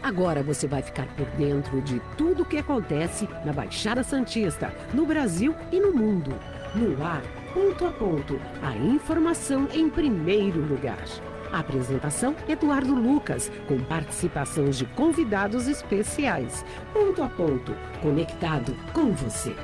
Agora você vai ficar por dentro de tudo o que acontece na Baixada Santista, no Brasil e no mundo. No ar, ponto a ponto, a informação em primeiro lugar. A apresentação, Eduardo Lucas, com participação de convidados especiais. Ponto a ponto, conectado com você.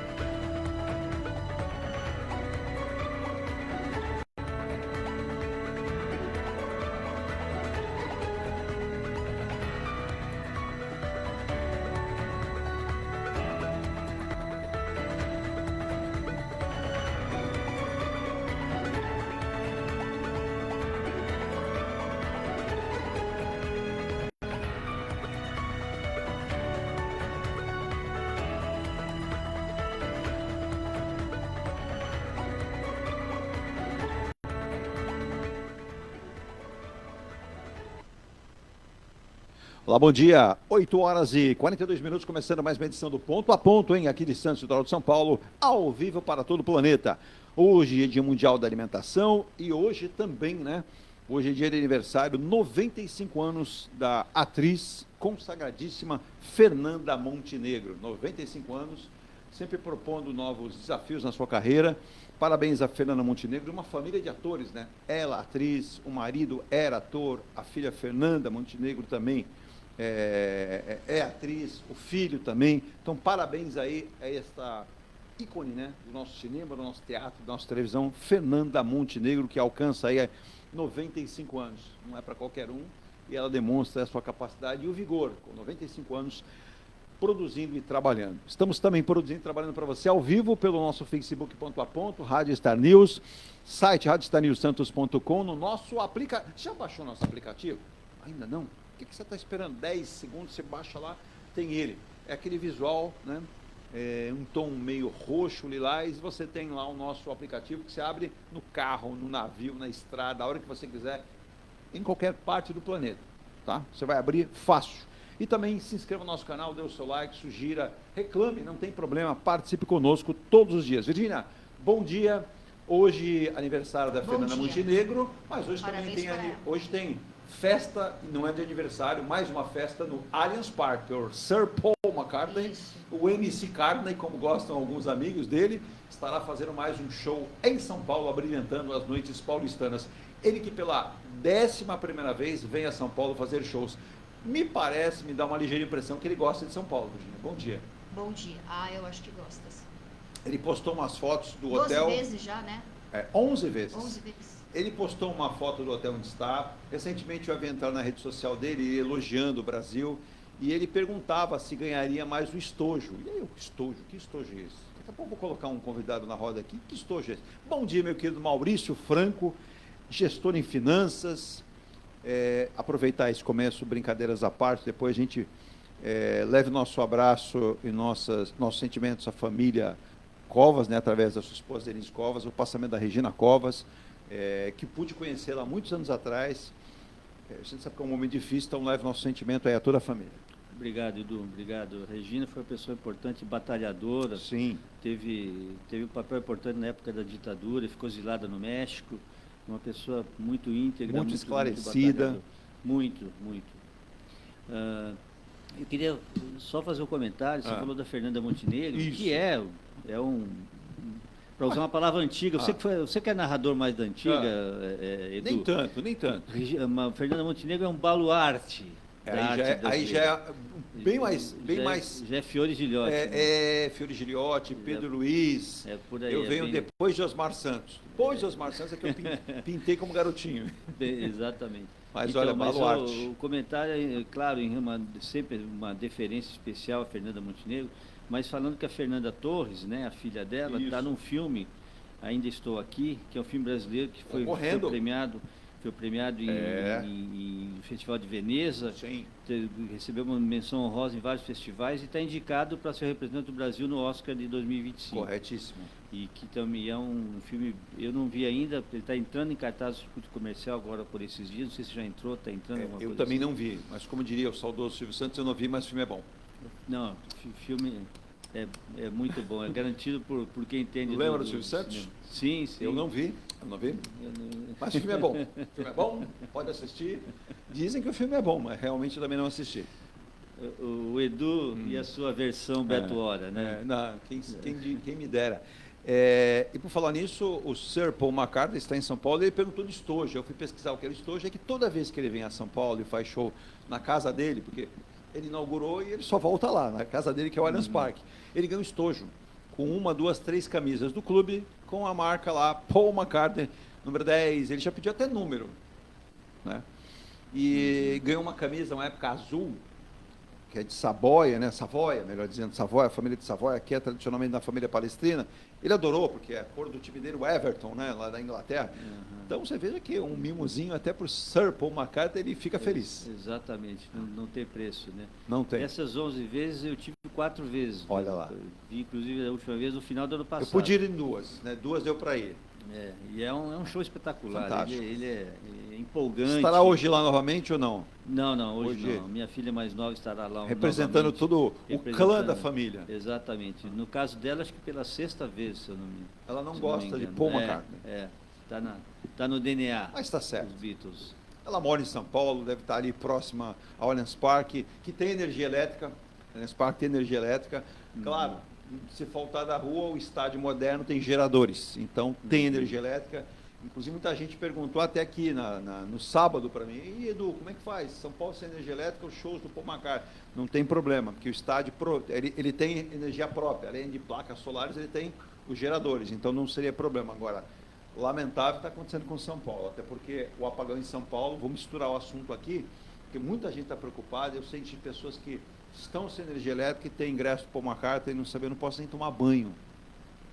Olá, bom dia. 8 horas e 42 minutos, começando mais uma edição do Ponto a Ponto, hein? Aqui de Santos, litoral de São Paulo, ao vivo para todo o planeta. Hoje é Dia Mundial da Alimentação e hoje também, né? Hoje é dia de aniversário, 95 anos da atriz consagradíssima Fernanda Montenegro. 95 anos, sempre propondo novos desafios na sua carreira. Parabéns a Fernanda Montenegro, uma família de atores, né? Ela, atriz, o marido era ator, a filha Fernanda Montenegro também é atriz, o filho também. Então, parabéns aí a esta ícone, né, do nosso cinema, do nosso teatro, da nossa televisão, Fernanda Montenegro, que alcança aí 95 anos. Não é para qualquer um, e ela demonstra a sua capacidade e o vigor, com 95 anos, produzindo e trabalhando. Estamos também produzindo e trabalhando para você ao vivo pelo nosso Facebook ponto a ponto, Rádio Star News, site radiostarnewssantos.com, no nosso aplicativo. Já baixou nosso aplicativo? Ainda não? O que você está esperando? 10 segundos, você baixa lá, tem ele. É aquele visual, né? Um tom meio roxo, lilás, e você tem lá o nosso aplicativo que você abre no carro, no navio, na estrada, a hora que você quiser, em qualquer parte do planeta, tá? Você vai abrir fácil. E também se inscreva no nosso canal, dê o seu like, sugira, reclame, não tem problema, participe conosco todos os dias. Virgínia, bom dia. Hoje aniversário da Fernanda Montenegro, mas hoje também tem festa, não é de aniversário, mais uma festa no Allianz Parque. O Sir Paul McCartney, o MC Cartney, como gostam alguns amigos dele, estará fazendo mais um show em São Paulo, abrilhantando as noites paulistanas. Ele que pela 11ª vez vem a São Paulo fazer shows. Me parece, me dá uma ligeira impressão que ele gosta de São Paulo, Virginia. Bom dia. Bom dia. Eu acho que gosta. Ele postou umas fotos do 12 hotel... 12 vezes já, né? 11 vezes. 11 vezes. Ele postou uma foto do hotel onde está. Recentemente eu havia entrado na rede social dele, elogiando o Brasil, e ele perguntava se ganharia mais o estojo. E aí, estojo? Que estojo é esse? Daqui a pouco eu vou colocar um convidado na roda aqui. Que estojo é esse? Bom dia, meu querido Maurício Franco, gestor em finanças. Aproveitar esse começo, brincadeiras à parte, depois a gente leve nosso abraço e nossos sentimentos à família Covas, né, através da sua esposa Denise Covas, o passamento da Regina Covas, que pude conhecê-la há muitos anos atrás. A gente sabe que é um momento difícil, então leve nosso sentimento aí a toda a família. Obrigado, Edu. Obrigado. Regina foi uma pessoa importante, batalhadora. Sim. Teve um papel importante na época da ditadura, ficou exilada no México. Uma pessoa muito íntegra. Muito esclarecida. Muito. Eu queria só fazer um comentário. Você falou da Fernanda Montenegro, Isso. que é para usar uma palavra antiga, você que é narrador mais da antiga, Edu. Nem tanto. Fernanda Montenegro é um baluarte. Aí já é bem mais... Já é Fiore Giliotti. Fiore Giliotti, Pedro Luiz. Por aí, eu venho depois de Osmar Santos. Depois de Osmar Santos é que eu pintei como garotinho. Exatamente. Mas olha, baluarte. O comentário é, claro, sempre uma deferência especial à Fernanda Montenegro, mas falando que a Fernanda Torres, né, a filha dela, está num filme, Ainda Estou Aqui, que é um filme brasileiro que foi premiado em Festival de Veneza. Sim. Recebeu uma menção honrosa em vários festivais e está indicado para ser representante do Brasil no Oscar de 2025. Corretíssimo. E que também é um filme, eu não vi ainda, ele está entrando em cartaz do circuito comercial agora por esses dias, não sei se já entrou, está entrando alguma coisa. Eu também assim. Não vi, mas como diria o saudoso Silvio Santos, eu não vi, mas o filme é bom. Não, o filme é muito bom, é garantido por quem entende. Lembra do Silvio Santos? Cinema. Sim. Eu não vi. Mas o filme é bom. O filme é bom, pode assistir. Dizem que o filme é bom, mas realmente eu também não assisti. O Edu e a sua versão Beto Hora, né? Não, quem me dera. E por falar nisso, o Sir Paul McCartney está em São Paulo e ele perguntou de estojo. Eu fui pesquisar o que era estojo, é que toda vez que ele vem a São Paulo e faz show na casa dele, porque ele inaugurou e ele só volta lá, na casa dele, que é o Allianz Parque, ele ganha um estojo com 1, 2, 3 camisas do clube com a marca lá, Paul McCartney, número 10, ele já pediu até número, né? E ganhou uma camisa, uma época azul, que é de Savoia, né? Savoia, melhor dizendo, Savoia, a família de Savoia, que é tradicionalmente da família palestrina. Ele adorou, porque é a cor do time dele, o Everton, né? Lá da Inglaterra. Então, você veja que um mimozinho até para o Sir Paul McCartney, ele fica feliz. Exatamente, não tem preço, né? Não tem. Essas 11 vezes eu tive 4 vezes. Olha lá. Inclusive, a última vez no final do ano passado. Eu pude ir em 2, né? 2 deu para ir. E é um show espetacular. Fantástico. Ele é empolgante. Estará hoje lá novamente ou não? Não, hoje não. Minha filha mais nova estará lá representando novamente, todo o clã da família. Exatamente. No caso dela, acho que pela 6ª vez, se eu não me engano. Ela não gosta de Paul McCartney. Tá no DNA. Mas está certo. Dos Beatles. Ela mora em São Paulo, deve estar ali próxima ao Allianz Parque, que tem energia elétrica. Allianz Parque tem energia elétrica. Claro, se faltar da rua, o estádio moderno tem geradores. Então, tem energia elétrica. Inclusive, muita gente perguntou até aqui no sábado para mim: e Edu, como é que faz? São Paulo sem energia elétrica, os shows do Paul McCartney. Não tem problema, porque o estádio ele tem energia própria. Além de placas solares, ele tem os geradores. Então, não seria problema. Agora, lamentável está acontecendo com São Paulo, até porque o apagão em São Paulo, vou misturar o assunto aqui, porque muita gente está preocupada. Eu sei de pessoas que estão sem energia elétrica e têm ingresso para o Paul McCartney e não sabem, não posso nem tomar banho.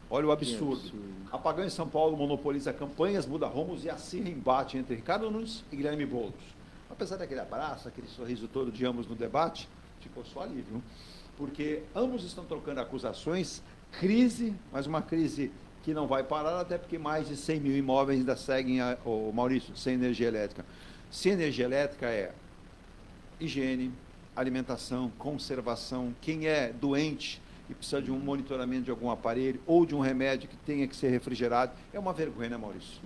Olha o absurdo. Apagão em São Paulo monopoliza campanhas, muda rumos e acirra embate entre Ricardo Nunes e Guilherme Boulos. Apesar daquele abraço, aquele sorriso todo de ambos no debate, ficou só ali, viu? Porque ambos estão trocando acusações, crise, mas uma crise que não vai parar, até porque mais de 100 mil imóveis ainda seguem, Maurício, sem energia elétrica. Sem energia elétrica é higiene, alimentação, conservação. Quem é doente e precisa de um monitoramento de algum aparelho ou de um remédio que tenha que ser refrigerado, é uma vergonha, né, Maurício?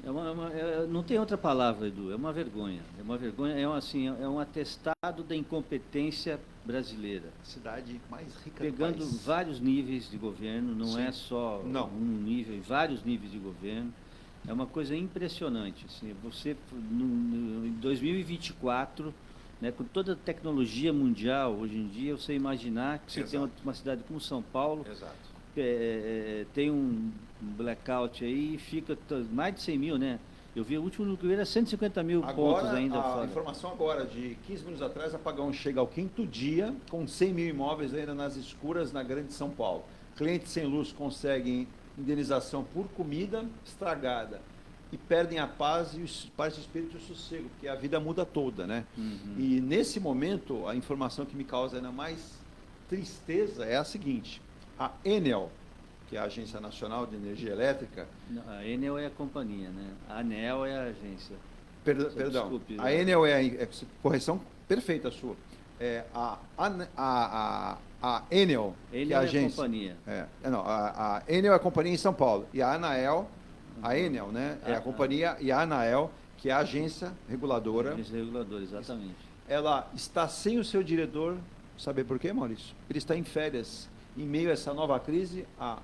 Não tem outra palavra, Edu, é uma vergonha. É uma vergonha, é um atestado da incompetência brasileira. Cidade mais rica Pegando do país. Vários níveis de governo, não Sim. é só um nível, vários níveis de governo. É uma coisa impressionante. Assim, você, em 2024... né, com toda a tecnologia mundial, hoje em dia, você imaginar que você tem uma cidade como São Paulo, tem um blackout aí e fica mais de 100 mil, né? Eu vi o último no governo, 150 mil pontos ainda fora. A informação agora, de 15 minutos atrás, apagão chega ao 5º dia, com 100 mil imóveis ainda nas escuras na Grande São Paulo. Clientes sem luz conseguem indenização por comida estragada e perdem a paz e o espírito e o sossego, porque a vida muda toda, né? E nesse momento, a informação que me causa ainda mais tristeza é a seguinte: a Enel, que é a Agência Nacional de Energia Elétrica... Não, a Enel é a companhia, né? A ANEEL é a agência. Perdão, Desculpe, a Enel correção perfeita sua. A Enel, que é a agência... companhia. A Enel é a companhia em São Paulo, e a Anael... A Enel, né, é a companhia, e a Anael, que é a agência reguladora. Agência reguladora, exatamente. Ela está sem o seu diretor, sabe por quê, Maurício? Ele está em férias. Em meio a essa nova crise, a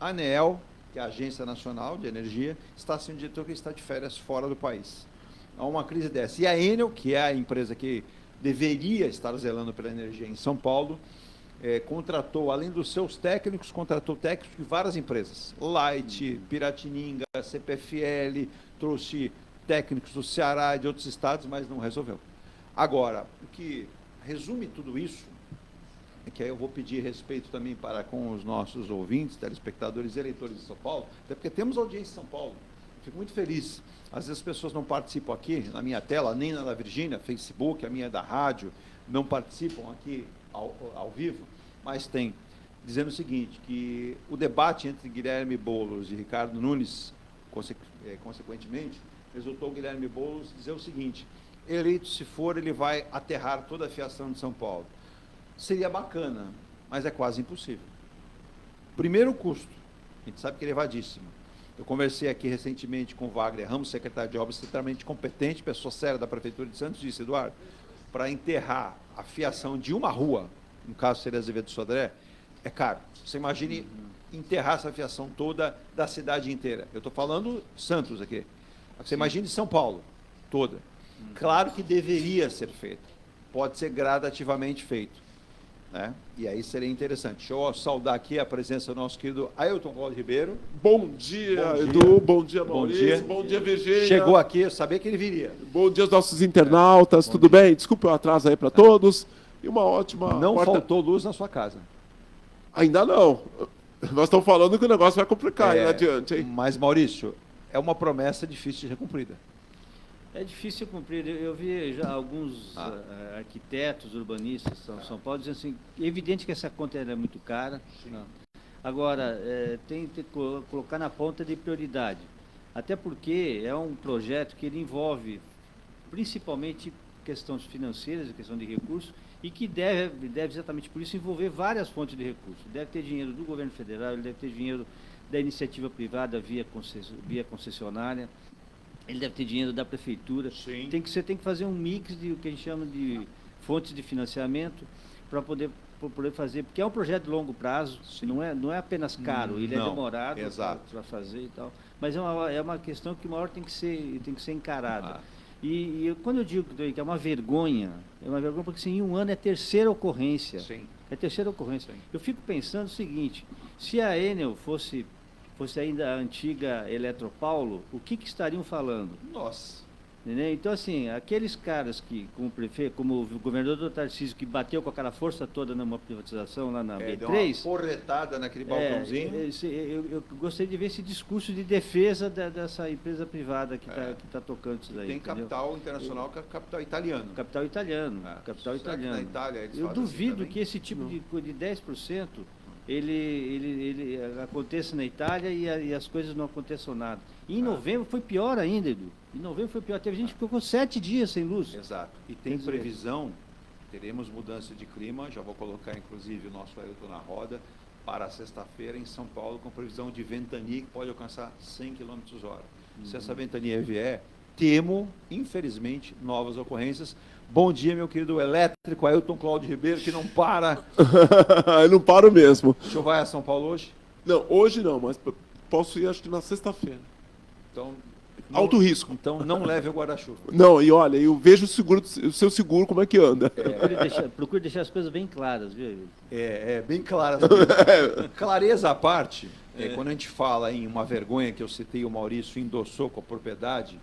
ANEEL, que é a Agência Nacional de Energia, está sem o diretor, que está de férias fora do país. Há uma crise dessa. E a Enel, que é a empresa que deveria estar zelando pela energia em São Paulo, contratou, além dos seus técnicos, contratou técnicos de várias empresas. Light, Piratininga, CPFL, trouxe técnicos do Ceará e de outros estados, mas não resolveu. Agora, o que resume tudo isso, é que aí eu vou pedir respeito também para com os nossos ouvintes, telespectadores e eleitores de São Paulo, até porque temos audiência em São Paulo. Fico muito feliz. Às vezes as pessoas não participam aqui, na minha tela, nem na da Virgínia, Facebook, a minha é da rádio, não participam aqui ao vivo, mas tem, dizendo o seguinte, que o debate entre Guilherme Boulos e Ricardo Nunes, consequentemente, resultou Guilherme Boulos dizer o seguinte: eleito se for, ele vai aterrar toda a fiação de São Paulo. Seria bacana, mas é quase impossível. Primeiro, o custo. A gente sabe que ele é elevadíssimo. Eu conversei aqui recentemente com o Wagner Ramos, secretário de Obras, extremamente competente, pessoa séria da Prefeitura de Santos, disse: Eduardo, para enterrar a fiação de uma rua, no caso seria Azevedo Sodré, é caro. Você imagine enterrar essa fiação toda da cidade inteira. Eu estou falando Santos aqui. Você imagine São Paulo toda. Claro que deveria ser feito. Pode ser gradativamente feito. Né? E aí seria interessante. Deixa eu saudar aqui a presença do nosso querido Ailton Cláudio Ribeiro. Bom dia, Edu. Bom dia, Maurício. Bom dia, Virgínia. Chegou aqui, eu sabia que ele viria. Bom dia aos nossos internautas. Tudo bem? Desculpa o atraso aí para todos. E uma ótima... Não faltou luz na sua casa. Ainda não. Nós estamos falando que o negócio vai complicar aí adiante, hein? Mas, Maurício, é uma promessa difícil de ser cumprida. É difícil cumprir. Eu vi já alguns arquitetos, urbanistas de São Paulo dizendo assim, é evidente que essa conta é muito cara. Não. Agora, tem que colocar na ponta de prioridade. Até porque é um projeto que ele envolve principalmente questões financeiras, questão de recursos, e que deve exatamente por isso envolver várias fontes de recursos. Deve ter dinheiro do governo federal, ele deve ter dinheiro da iniciativa privada via concessionária, ele deve ter dinheiro da prefeitura. Sim. Você tem que fazer um mix de o que a gente chama de fontes de financiamento para poder fazer, porque é um projeto de longo prazo, não é apenas caro, ele é demorado para fazer e tal, mas é uma questão que uma hora tem que ser encarada. E quando eu digo que é uma vergonha porque assim, em um ano é terceira ocorrência. Sim. É terceira ocorrência. Sim. Eu fico pensando o seguinte, se a Enel fosse ainda a antiga Eletropaulo, o que estariam falando? Nossa. Entendeu? Então, assim, aqueles caras que, como o prefeito, como o governador do Tarcísio, que bateu com aquela força toda numa privatização lá na B3... Deu uma porretada naquele balcãozinho. Eu gostaria de ver esse discurso de defesa dessa empresa privada que está tocando isso daí. Tem entendeu? capital internacional, que é capital italiano. Capital italiano. Capital italiano. Na Itália, eles Eu fazem duvido assim que esse tipo de 10% ele aconteça na Itália e as coisas não aconteçam nada. E em novembro foi pior ainda, Edu. Em novembro foi pior. Teve gente que ficou 7 dias sem luz. Exato. E tem previsão, teremos mudança de clima, já vou colocar inclusive o nosso Ailton na roda, para sexta-feira em São Paulo, com previsão de ventania que pode alcançar 100 km/h. Se essa ventania vier, temo, infelizmente, novas ocorrências. Bom dia, meu querido elétrico Ailton Cláudio Ribeiro, que não para. Eu não paro mesmo. O senhor vai a São Paulo hoje? Não, hoje não, mas posso ir acho que na sexta-feira. Então, alto risco. Então não leve o guarda-chuva. Não, e olha, eu vejo o seu seguro como é que anda. Procure deixar as coisas bem claras, viu? Bem claras. Clareza à parte, quando a gente fala em uma vergonha que eu citei, o Maurício endossou com a propriedade,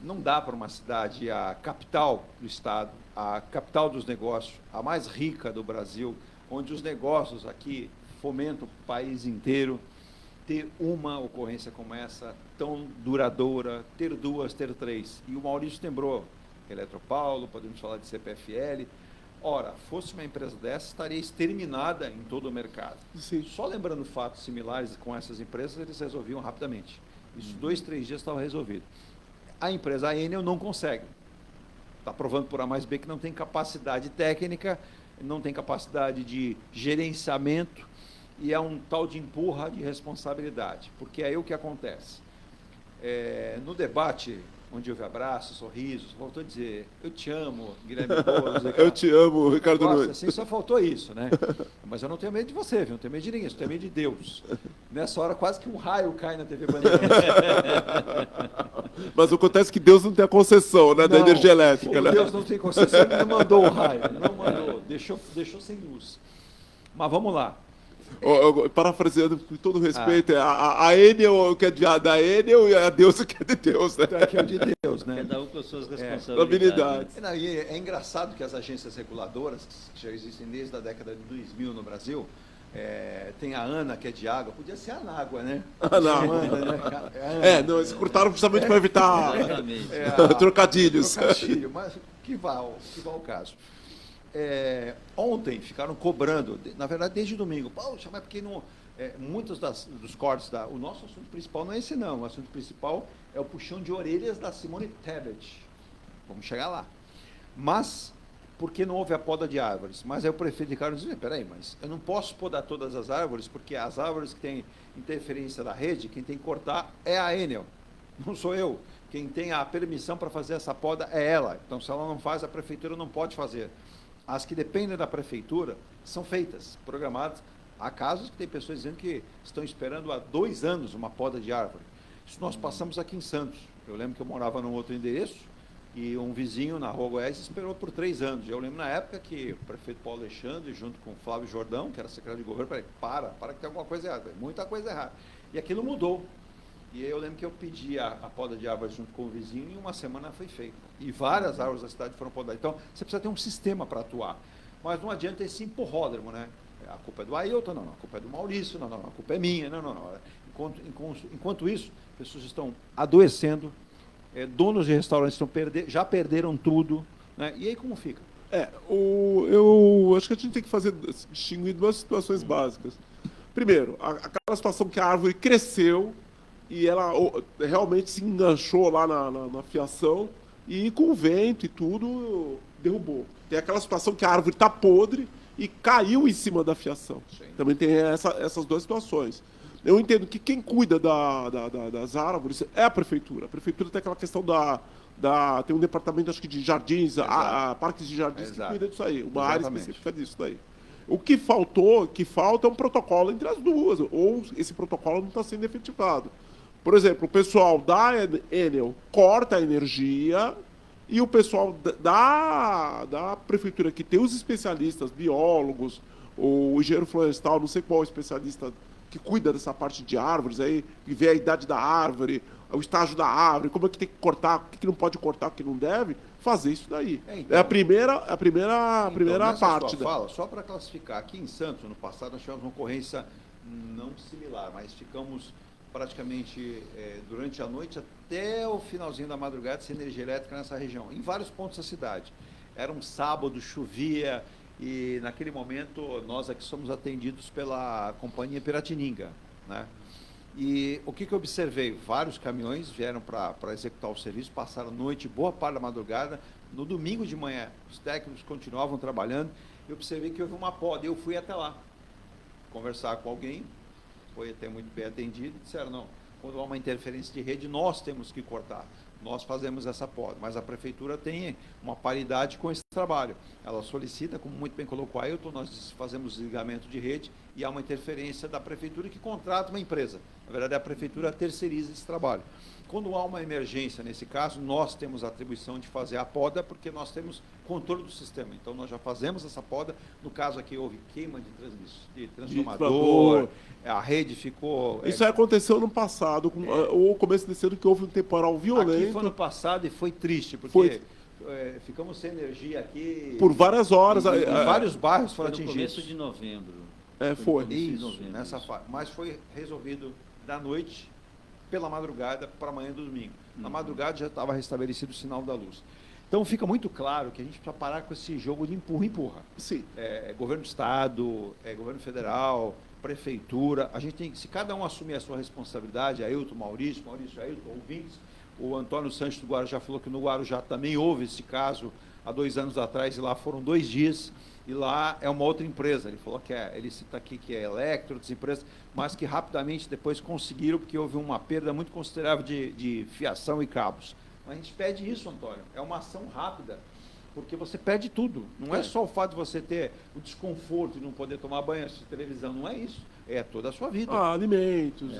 não dá para uma cidade, a capital do estado, a capital dos negócios, a mais rica do Brasil, onde os negócios aqui fomentam o país inteiro, ter uma ocorrência como essa, tão duradoura, ter duas, ter três. E o Maurício lembrou, Eletropaulo, podemos falar de CPFL. Ora, fosse uma empresa dessa, estaria exterminada em todo o mercado. Sim. Só lembrando fatos similares com essas empresas, eles resolviam rapidamente. Isso 2, 3 dias estava resolvido. A empresa Enel não consegue. Está provando por A mais B que não tem capacidade técnica, não tem capacidade de gerenciamento, e é um tal de empurra de responsabilidade. Porque é aí o que acontece. No debate, onde houve abraços, sorrisos, voltou a dizer, eu te amo, Guilherme Boulos. Eu te amo, Ricardo Nunes. Assim, só faltou isso, né? Mas eu não tenho medo de você, viu? Não tenho medo de ninguém, eu tenho medo de Deus. Nessa hora, quase que um raio cai na TV Bandeirantes. Mas acontece que Deus não tem a concessão, né, da energia elétrica. Né? Deus não tem concessão, ele não mandou o raio, não mandou, deixou sem luz. Mas vamos lá. Parafraseando com todo respeito, a Enel que é da Enel e a Deus que é de Deus, né? Que é de Deus, né? Cada um com as suas responsabilidades. É engraçado que as agências reguladoras, que já existem desde a década de 2000 no Brasil, tem a ANA, que é de água, podia ser a Anágua, né? Anágua. Não, eles cortaram justamente para evitar trocadilhos. Trocadilho, mas que vá ao caso. Ontem ficaram cobrando, na verdade desde domingo, poxa, mas porque não, muitos dos cortes, o nosso assunto principal não é esse não, o assunto principal é o puxão de orelhas da Simone Tebet, vamos chegar lá, mas porque não houve a poda de árvores, mas aí o prefeito de Carlos disse, peraí, mas eu não posso podar todas as árvores, porque as árvores que têm interferência da rede, quem tem que cortar é a Enel, não sou eu. Quem tem a permissão para fazer essa poda é ela. Então, se ela não faz, a prefeitura não pode fazer. As que dependem da prefeitura são feitas, programadas. Há casos que tem pessoas dizendo que estão esperando há 2 anos uma poda de árvore. Isso nós passamos aqui em Santos. Eu lembro que eu morava num outro endereço e um vizinho na Rua Goiás esperou por 3 anos. Eu lembro na época que o prefeito Paulo Alexandre, junto com o Flávio Jordão, que era secretário de governo, falei, para que tem alguma coisa errada, muita coisa errada. E aquilo mudou. E aí eu lembro que eu pedi a poda de árvores junto com o vizinho e em uma semana foi feita. E várias árvores da cidade foram podadas. Então, você precisa ter um sistema para atuar. Mas não adianta esse empurródromo, né? A culpa é do Ailton, não. A culpa é do Maurício, não. A culpa é minha, não. Enquanto isso, pessoas estão adoecendo, donos de restaurantes já perderam tudo, né? E aí como fica? Eu acho que a gente tem que distinguir 2 situações básicas. Primeiro, aquela situação que a árvore cresceu e ela realmente se enganchou lá na fiação e com o vento e tudo derrubou. Tem aquela situação que a árvore está podre e caiu em cima da fiação. Sim. Também tem essas 2 situações. Eu entendo que quem cuida das árvores é a prefeitura. A prefeitura tem aquela questão tem um departamento, acho que de jardins, parques de jardins, que cuida disso aí. Uma área específica disso daí. O que falta é um protocolo entre as duas, ou esse protocolo não está sendo efetivado. Por exemplo, o pessoal da Enel corta a energia e o pessoal da prefeitura, que tem os especialistas, biólogos, o engenheiro florestal, não sei qual especialista que cuida dessa parte de árvores, aí, que vê a idade da árvore, o estágio da árvore, como é que tem que cortar, o que não pode cortar, o que não deve, fazer isso daí. Então, é a primeira parte. Fala, só para classificar, aqui em Santos, no passado, nós tivemos uma ocorrência não similar, mas ficamos praticamente durante a noite até o finalzinho da madrugada sem energia elétrica nessa região, em vários pontos da cidade. Era um sábado, chovia, e naquele momento nós aqui somos atendidos pela companhia Piratininga, né? E o que eu observei? Vários caminhões vieram para executar o serviço, passaram a noite, boa parte da madrugada. No domingo de manhã, os técnicos continuavam trabalhando. Eu observei que houve uma poda. Eu fui até lá conversar com alguém, foi até muito bem atendido. Disseram, não, quando há uma interferência de rede, nós temos que cortar. Nós fazemos essa poda, mas a prefeitura tem uma paridade com esse trabalho. Ela solicita, como muito bem colocou a Ailton, nós fazemos desligamento de rede e há uma interferência da prefeitura que contrata uma empresa. Na verdade, a prefeitura terceiriza esse trabalho. Quando há uma emergência, nesse caso, nós temos a atribuição de fazer a poda, porque nós temos controle do sistema. Então, nós já fazemos essa poda. No caso aqui, houve queima de transformador, a rede ficou... Isso aconteceu no passado, ou começo desse ano, que houve um temporal violento. Aqui foi no passado e foi triste, porque ficamos sem energia aqui... Por várias horas. Vários bairros foram atingidos. No começo de novembro. Foi. Isso, nessa fase. Mas foi resolvido da noite, pela madrugada, para amanhã do domingo. Na madrugada já estava restabelecido o sinal da luz. Então fica muito claro que a gente precisa parar com esse jogo de empurra-empurra. Sim. Governo do Estado, governo federal, prefeitura. A gente tem, se cada um assumir a sua responsabilidade, Ailton, Maurício, Ailton, ouvintes, o Antônio Sanches do Guarujá falou que no Guarujá também houve esse caso há 2 anos atrás, e lá foram 2 dias, e lá é uma outra empresa. Ele falou que ele cita aqui que é Electro, outras empresas, mas que rapidamente depois conseguiram, porque houve uma perda muito considerável de fiação e cabos. A gente pede isso, Antônio, é uma ação rápida, porque você perde tudo. Não é só o fato de você ter o desconforto de não poder tomar banho, assistir televisão, não é isso. É toda a sua vida. Alimentos,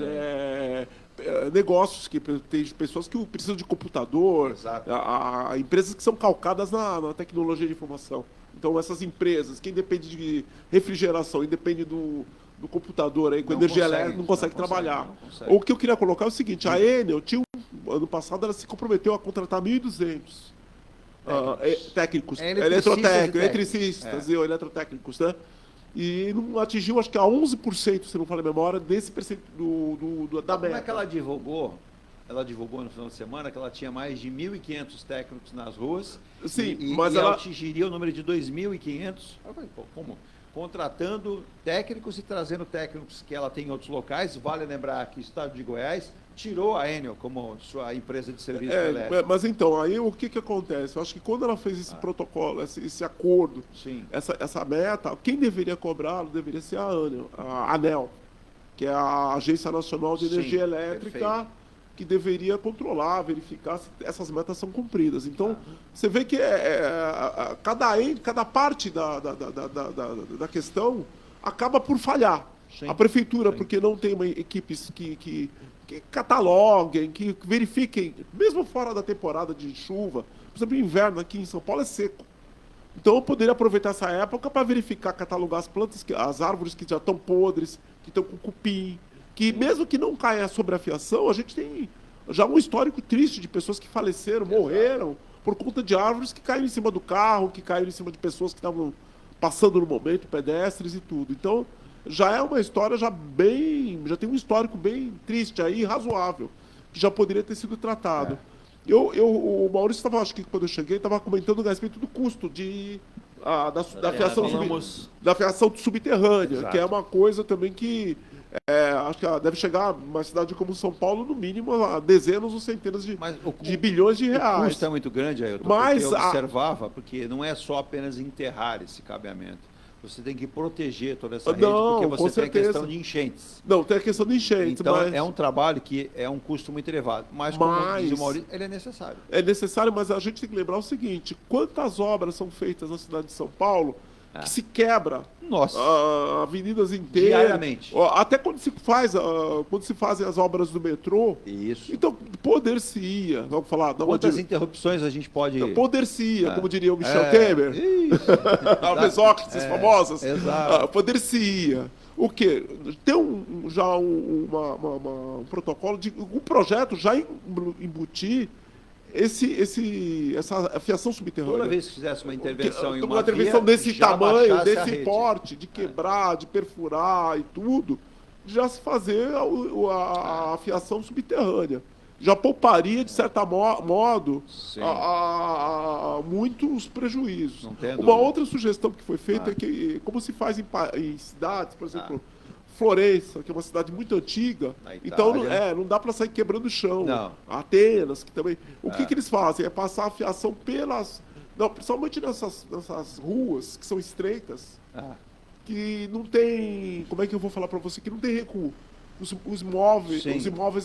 negócios, que tem pessoas que precisam de computador, empresas que são calcadas na tecnologia de informação. Então, essas empresas, quem depende de refrigeração e depende do computador aí, com energia elétrica, não consegue trabalhar. O que eu queria colocar é o seguinte, a Enel, ano passado, ela se comprometeu a contratar 1.200 técnicos, eletricistas e eletrotécnicos, né? E não atingiu, acho que a 11%, se não falei a memória, desse da meta. Como é que ela divulgou? Ela divulgou no final de semana que ela tinha mais de 1.500 técnicos nas ruas. Sim, mas ela atingiria o número de 2.500. Eu falei, como? Contratando técnicos e trazendo técnicos que ela tem em outros locais. Vale lembrar que o Estado de Goiás tirou a Enel como sua empresa de serviço elétrico. Mas então, aí o que acontece? Eu acho que quando ela fez esse protocolo, esse acordo, essa meta, quem deveria cobrá-lo deveria ser a ANEL, que é a Agência Nacional de Energia Elétrica, que deveria controlar, verificar se essas metas são cumpridas. Então, você vê que cada parte da questão acaba por falhar. Sim. A prefeitura, Sim. porque não tem equipes que cataloguem, que verifiquem, mesmo fora da temporada de chuva, por exemplo, inverno aqui em São Paulo é seco. Então eu poderia aproveitar essa época para verificar, catalogar as plantas, as árvores que já estão podres, que estão com cupim, que mesmo que não caia sobre a fiação, a gente tem já um histórico triste de pessoas que faleceram, morreram por conta de árvores que caíram em cima do carro, que caíram em cima de pessoas que estavam passando no momento, pedestres e tudo. Então já é uma história já tem um histórico bem triste aí, razoável, que já poderia ter sido tratado. O Maurício estava, acho que quando eu cheguei, estava comentando a respeito do custo da fiação subterrânea, Exato. que é uma coisa também que acho que deve chegar uma cidade como São Paulo, no mínimo, a dezenas ou centenas de bilhões de O reais. custo é muito grande, Ailton, Mas porque eu observava, porque não é só apenas enterrar esse cabeamento. Você tem que proteger toda essa rede, Não, porque com você tem a questão certeza. de enchentes. Não, tem a questão de enchentes, Então, mas é um trabalho que é um custo muito elevado. Mas, como diz o Maurício, ele é necessário. é necessário, mas a gente tem que lembrar o seguinte: quantas obras são feitas na cidade de São Paulo que se quebra Nossa, avenidas inteiras. diariamente. Até quando se fazem as obras do metrô. Isso. Então, poder-se-ia, vamos falar. Quantas interrupções a gente pode... Poder-se-ia, como diria o Michel É. Temer. Isso. As mesóclises famosas. Exato. Poder-se-ia. O quê? Tem já um protocolo, um projeto já embutir essa fiação subterrânea. Toda vez que fizesse uma intervenção em uma uma intervenção via, desse já tamanho, baixasse a desse rede. porte, de quebrar, de perfurar e tudo, já se fazer a fiação subterrânea. Já pouparia, de certo modo, Sim. muitos prejuízos. Não tem Uma dúvida. outra sugestão que foi feita é que, como se faz em cidades, por exemplo, Florença, que é uma cidade muito antiga, Na então Itália. não dá para sair quebrando o chão. Não. Atenas, que também. O que eles fazem? É passar a fiação pelas. Não, principalmente nessas ruas que são estreitas, que não tem. Como é que eu vou falar para você? Que não tem recuo. Os imóveis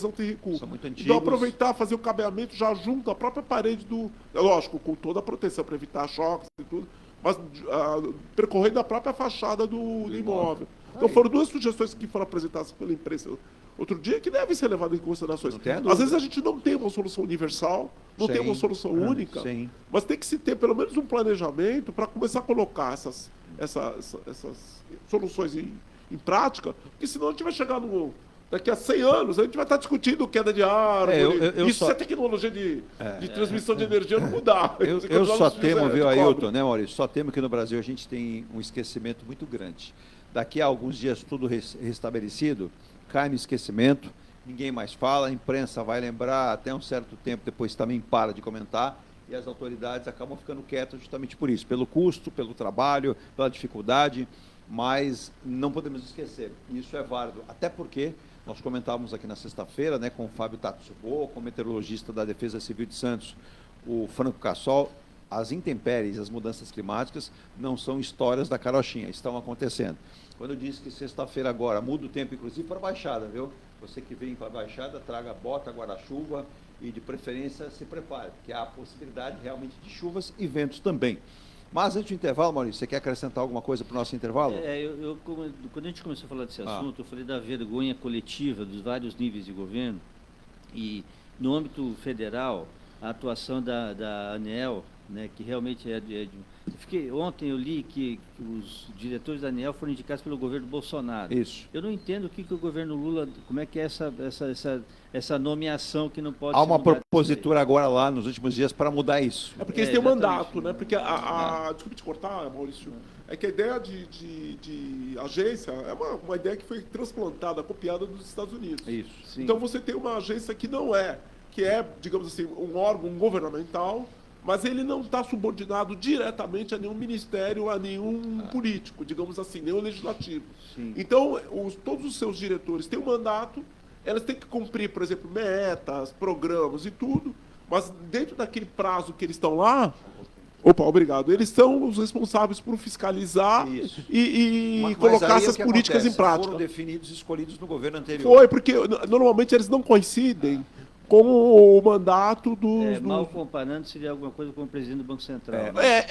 não têm recuo. São muito antigos. Então aproveitar, fazer o cabeamento já junto à própria parede do. Lógico, com toda a proteção para evitar choques e tudo, mas percorrendo a própria fachada do imóvel. Então foram duas sugestões que foram apresentadas pela imprensa outro dia que devem ser levadas em considerações. Não tem dúvida. Às vezes a gente não tem uma solução universal, não tem uma solução única, Sim. mas tem que se ter pelo menos um planejamento para começar a colocar essas soluções em prática, porque senão a gente vai chegar daqui a 100 anos, a gente vai estar discutindo queda de árvore. Isso se a tecnologia de transmissão de energia não mudar. Eu só temo, viu, Ailton, né, Maurício? Só temo que no Brasil a gente tem um esquecimento muito grande. Daqui a alguns dias, tudo restabelecido, cai no esquecimento, ninguém mais fala, a imprensa vai lembrar até um certo tempo, depois também para de comentar, e as autoridades acabam ficando quietas justamente por isso, pelo custo, pelo trabalho, pela dificuldade, mas não podemos esquecer, isso é válido, até porque nós comentávamos aqui na sexta-feira, né, com o Fábio Tatsubo, com o meteorologista da Defesa Civil de Santos, o Franco Cassol, as intempéries, as mudanças climáticas não são histórias da carochinha, estão acontecendo. Quando eu disse que sexta-feira agora muda o tempo, inclusive para a Baixada, viu? Você que vem para a Baixada, traga bota, guarda-chuva e, de preferência, se prepare, porque há a possibilidade realmente de chuvas e ventos também. Mas antes do intervalo, Maurício, você quer acrescentar alguma coisa para o nosso intervalo? Quando a gente começou a falar desse assunto, eu falei da vergonha coletiva dos vários níveis de governo e, no âmbito federal, a atuação da ANEEL, né, que realmente ontem eu li que os diretores da ANEEL foram indicados pelo governo Bolsonaro. Isso. Eu não entendo o que o governo Lula, como é que é essa nomeação que não pode Há ser uma mudada. propositura agora lá nos últimos dias para mudar isso. É porque eles têm um exatamente. mandato, né? Porque desculpe te cortar, Maurício. É que a ideia de agência é uma ideia que foi transplantada, copiada dos Estados Unidos. Isso. Sim. Então você tem uma agência que é, digamos assim, um órgão governamental, mas ele não está subordinado diretamente a nenhum ministério, a nenhum político, digamos assim, nenhum legislativo. Sim. Então, todos os seus diretores têm um mandato, elas têm que cumprir, por exemplo, metas, programas e tudo, mas dentro daquele prazo que eles estão lá, obrigado, eles são os responsáveis por fiscalizar Isso. e Mas colocar aí é o essas que políticas acontece, em prática. Foram definidos e escolhidos no governo anterior. Foi, porque normalmente eles não coincidem com o mandato dos... Mal comparando, seria alguma coisa com o presidente do Banco Central.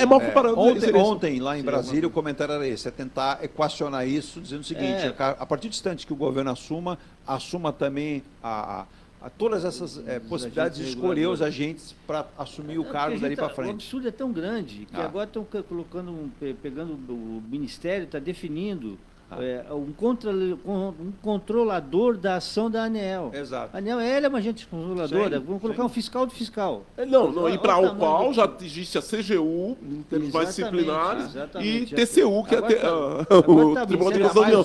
Mal comparando. Ontem, lá em Brasília, o comentário era esse, é tentar equacionar isso, dizendo o seguinte, a partir do instante que o governo assuma também todas essas possibilidades de escolher os agentes para assumir o cargo dali para frente. O absurdo é tão grande que agora estão pegando o Ministério, está definindo um controlador da ação da ANEEL. Exato. A ANEEL é uma agente controladora, vamos colocar um fiscal do fiscal. Não, e para o qual já existe a CGU, em termos mais disciplinares, e TCU, que o Tribunal de Contas da União.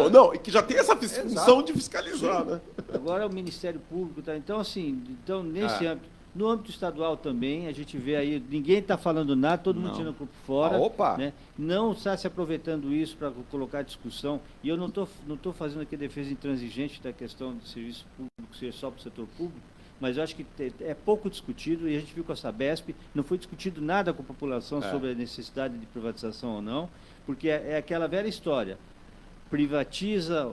Não, e que já tem essa função de fiscalizar. Né? Agora o Ministério Público está. Então, assim, nesse âmbito. No âmbito estadual também, a gente vê aí, ninguém está falando nada, todo mundo tirando o corpo fora. Né? Não está se aproveitando isso para colocar discussão. E eu não estou fazendo aqui defesa intransigente da questão do serviço público ser só para o setor público, mas eu acho que é pouco discutido, e a gente viu com a Sabesp, não foi discutido nada com a população sobre a necessidade de privatização ou não, porque é aquela velha história, privatiza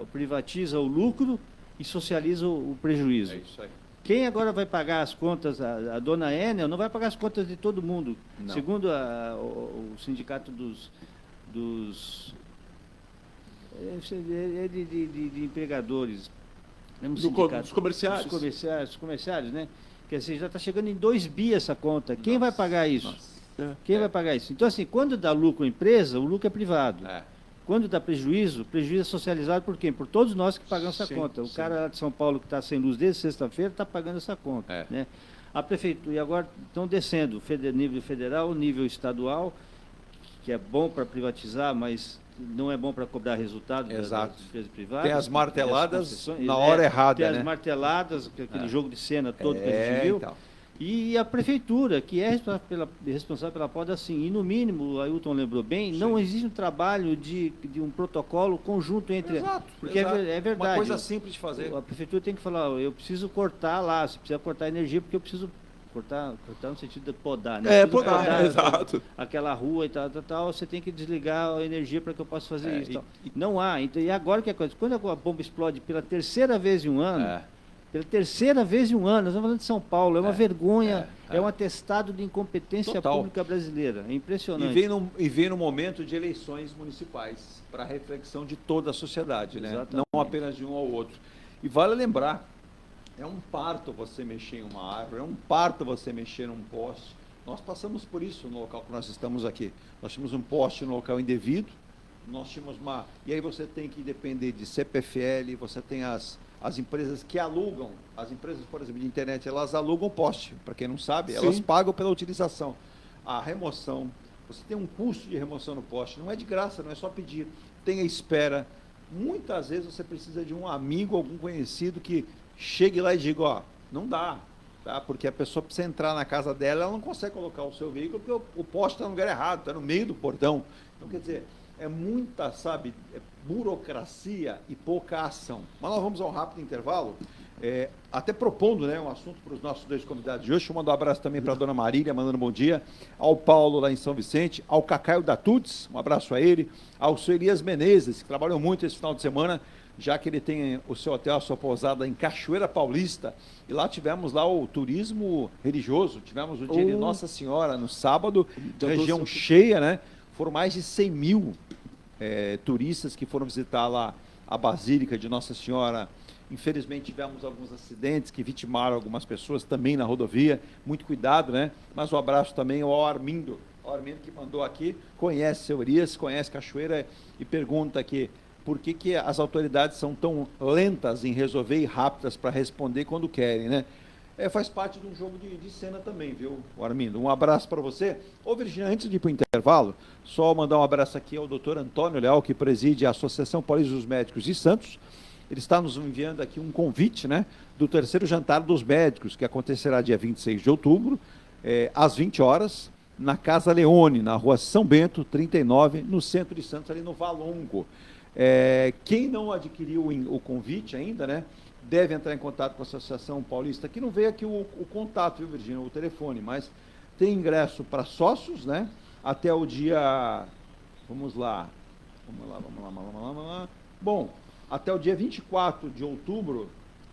o lucro e socializa o prejuízo. É isso aí. Quem agora vai pagar as contas, a dona Enel não vai pagar as contas de todo mundo. Não. Segundo o sindicato dos empregadores, dos comerciários. Dos comerciários, né? Quer dizer, já está chegando em 2 bi essa conta. Quem vai pagar isso? Quem vai pagar isso? Então, assim, quando dá lucro à empresa, o lucro é privado. Quando dá prejuízo, o prejuízo é socializado por quem? Por todos nós que pagamos essa conta. O cara lá de São Paulo que está sem luz desde sexta-feira está pagando essa conta. Né? A prefeitura, e agora estão descendo, nível federal, nível estadual, que é bom para privatizar, mas não é bom para cobrar resultado das empresas privadas. Tem as marteladas na hora errada. Tem as marteladas, aquele jogo de cena todo que a gente viu. E a prefeitura, que é responsável pela poda, assim, e no mínimo, o Ailton lembrou bem, não existe um trabalho de um protocolo conjunto entre... Porque é verdade. Uma coisa simples de fazer. A prefeitura tem que falar, eu preciso cortar lá, se precisa cortar energia, porque eu preciso cortar no sentido de podar, né? Podar, exato. Aquela rua e tal, você tem que desligar a energia para que eu possa fazer isso. Não há. Então, e agora que é coisa? Quando a bomba explode pela terceira vez em um ano... Pela terceira vez em um ano, nós estamos falando de São Paulo, é uma vergonha, é um atestado de incompetência pública brasileira, é impressionante. E vem no momento de eleições municipais, para reflexão de toda a sociedade, né? Não apenas de um ao outro. E vale lembrar, é um parto você mexer em uma árvore, é um parto você mexer num poste. Nós passamos por isso no local que nós estamos aqui. Nós tínhamos um poste no local indevido, nós tínhamos uma... E aí você tem que depender de CPFL, você tem as empresas que alugam, as empresas, por exemplo, de internet, elas alugam poste, para quem não sabe, elas pagam pela utilização. A remoção, você tem um custo de remoção no poste, não é de graça, não é só pedir, tem a espera. Muitas vezes você precisa de um amigo, algum conhecido que chegue lá e diga, não dá, tá? Porque a pessoa precisa entrar na casa dela, ela não consegue colocar o seu veículo, porque o poste está no lugar errado, está no meio do portão. Então, quer dizer, é muita, burocracia e pouca ação. Mas nós vamos a um rápido intervalo, até propondo um assunto para os nossos 2 convidados de hoje. Deixa eu mandar um abraço também para a dona Marília, mandando um bom dia, ao Paulo lá em São Vicente, ao Cacaio da Tudes, um abraço a ele, ao seu Elias Menezes, que trabalhou muito esse final de semana, já que ele tem o seu hotel, a sua pousada em Cachoeira Paulista, e lá tivemos lá o turismo religioso, tivemos o dia de Nossa Senhora no sábado, região cheia, né? Foram mais de 100 mil turistas que foram visitar lá a Basílica de Nossa Senhora. Infelizmente tivemos alguns acidentes que vitimaram algumas pessoas também na rodovia. Muito cuidado, né? Mas um abraço também ao Armindo. O Armindo que mandou aqui, conhece seu Urias, conhece Cachoeira e pergunta aqui por que as autoridades são tão lentas em resolver e rápidas para responder quando querem, né? Faz parte de um jogo de cena também, viu, Armindo? Um abraço para você. Ô, Virginia, antes de ir para o intervalo, só mandar um abraço aqui ao doutor Antônio Leal, que preside a Associação Paulista dos Médicos de Santos. Ele está nos enviando aqui um convite, né, do 3º Jantar dos Médicos, que acontecerá dia 26 de outubro, às 20 horas, na Casa Leone, na rua São Bento, 39, no centro de Santos, ali no Valongo. Quem não adquiriu o convite ainda, né, deve entrar em contato com a Associação Paulista, que não veio aqui o contato, viu, Virginia, o telefone, mas tem ingresso para sócios, né, até o dia, vamos lá, Bom, até o dia 24 de outubro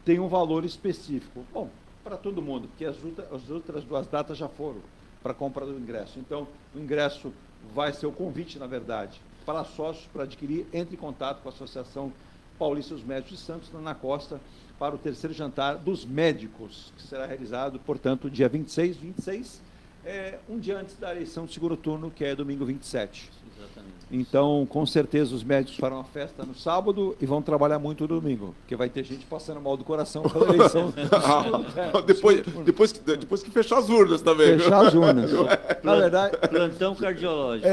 tem um valor específico. Bom, para todo mundo, porque as outras 2 datas já foram para a compra do ingresso. Então, o ingresso vai ser o convite, na verdade, para sócios, para adquirir, entre em contato com a Associação Paulista dos Médicos de Santos, na Costa, para o 3º jantar dos médicos, que será realizado, portanto, dia 26, um dia antes da eleição do segundo turno, que é domingo 27. Exatamente. Então, com certeza, os médicos farão a festa no sábado e vão trabalhar muito no domingo, porque vai ter gente passando mal do coração pela eleição. Depois que fechar as urnas também. Fechar as urnas. Na verdade, Plantão cardiológico.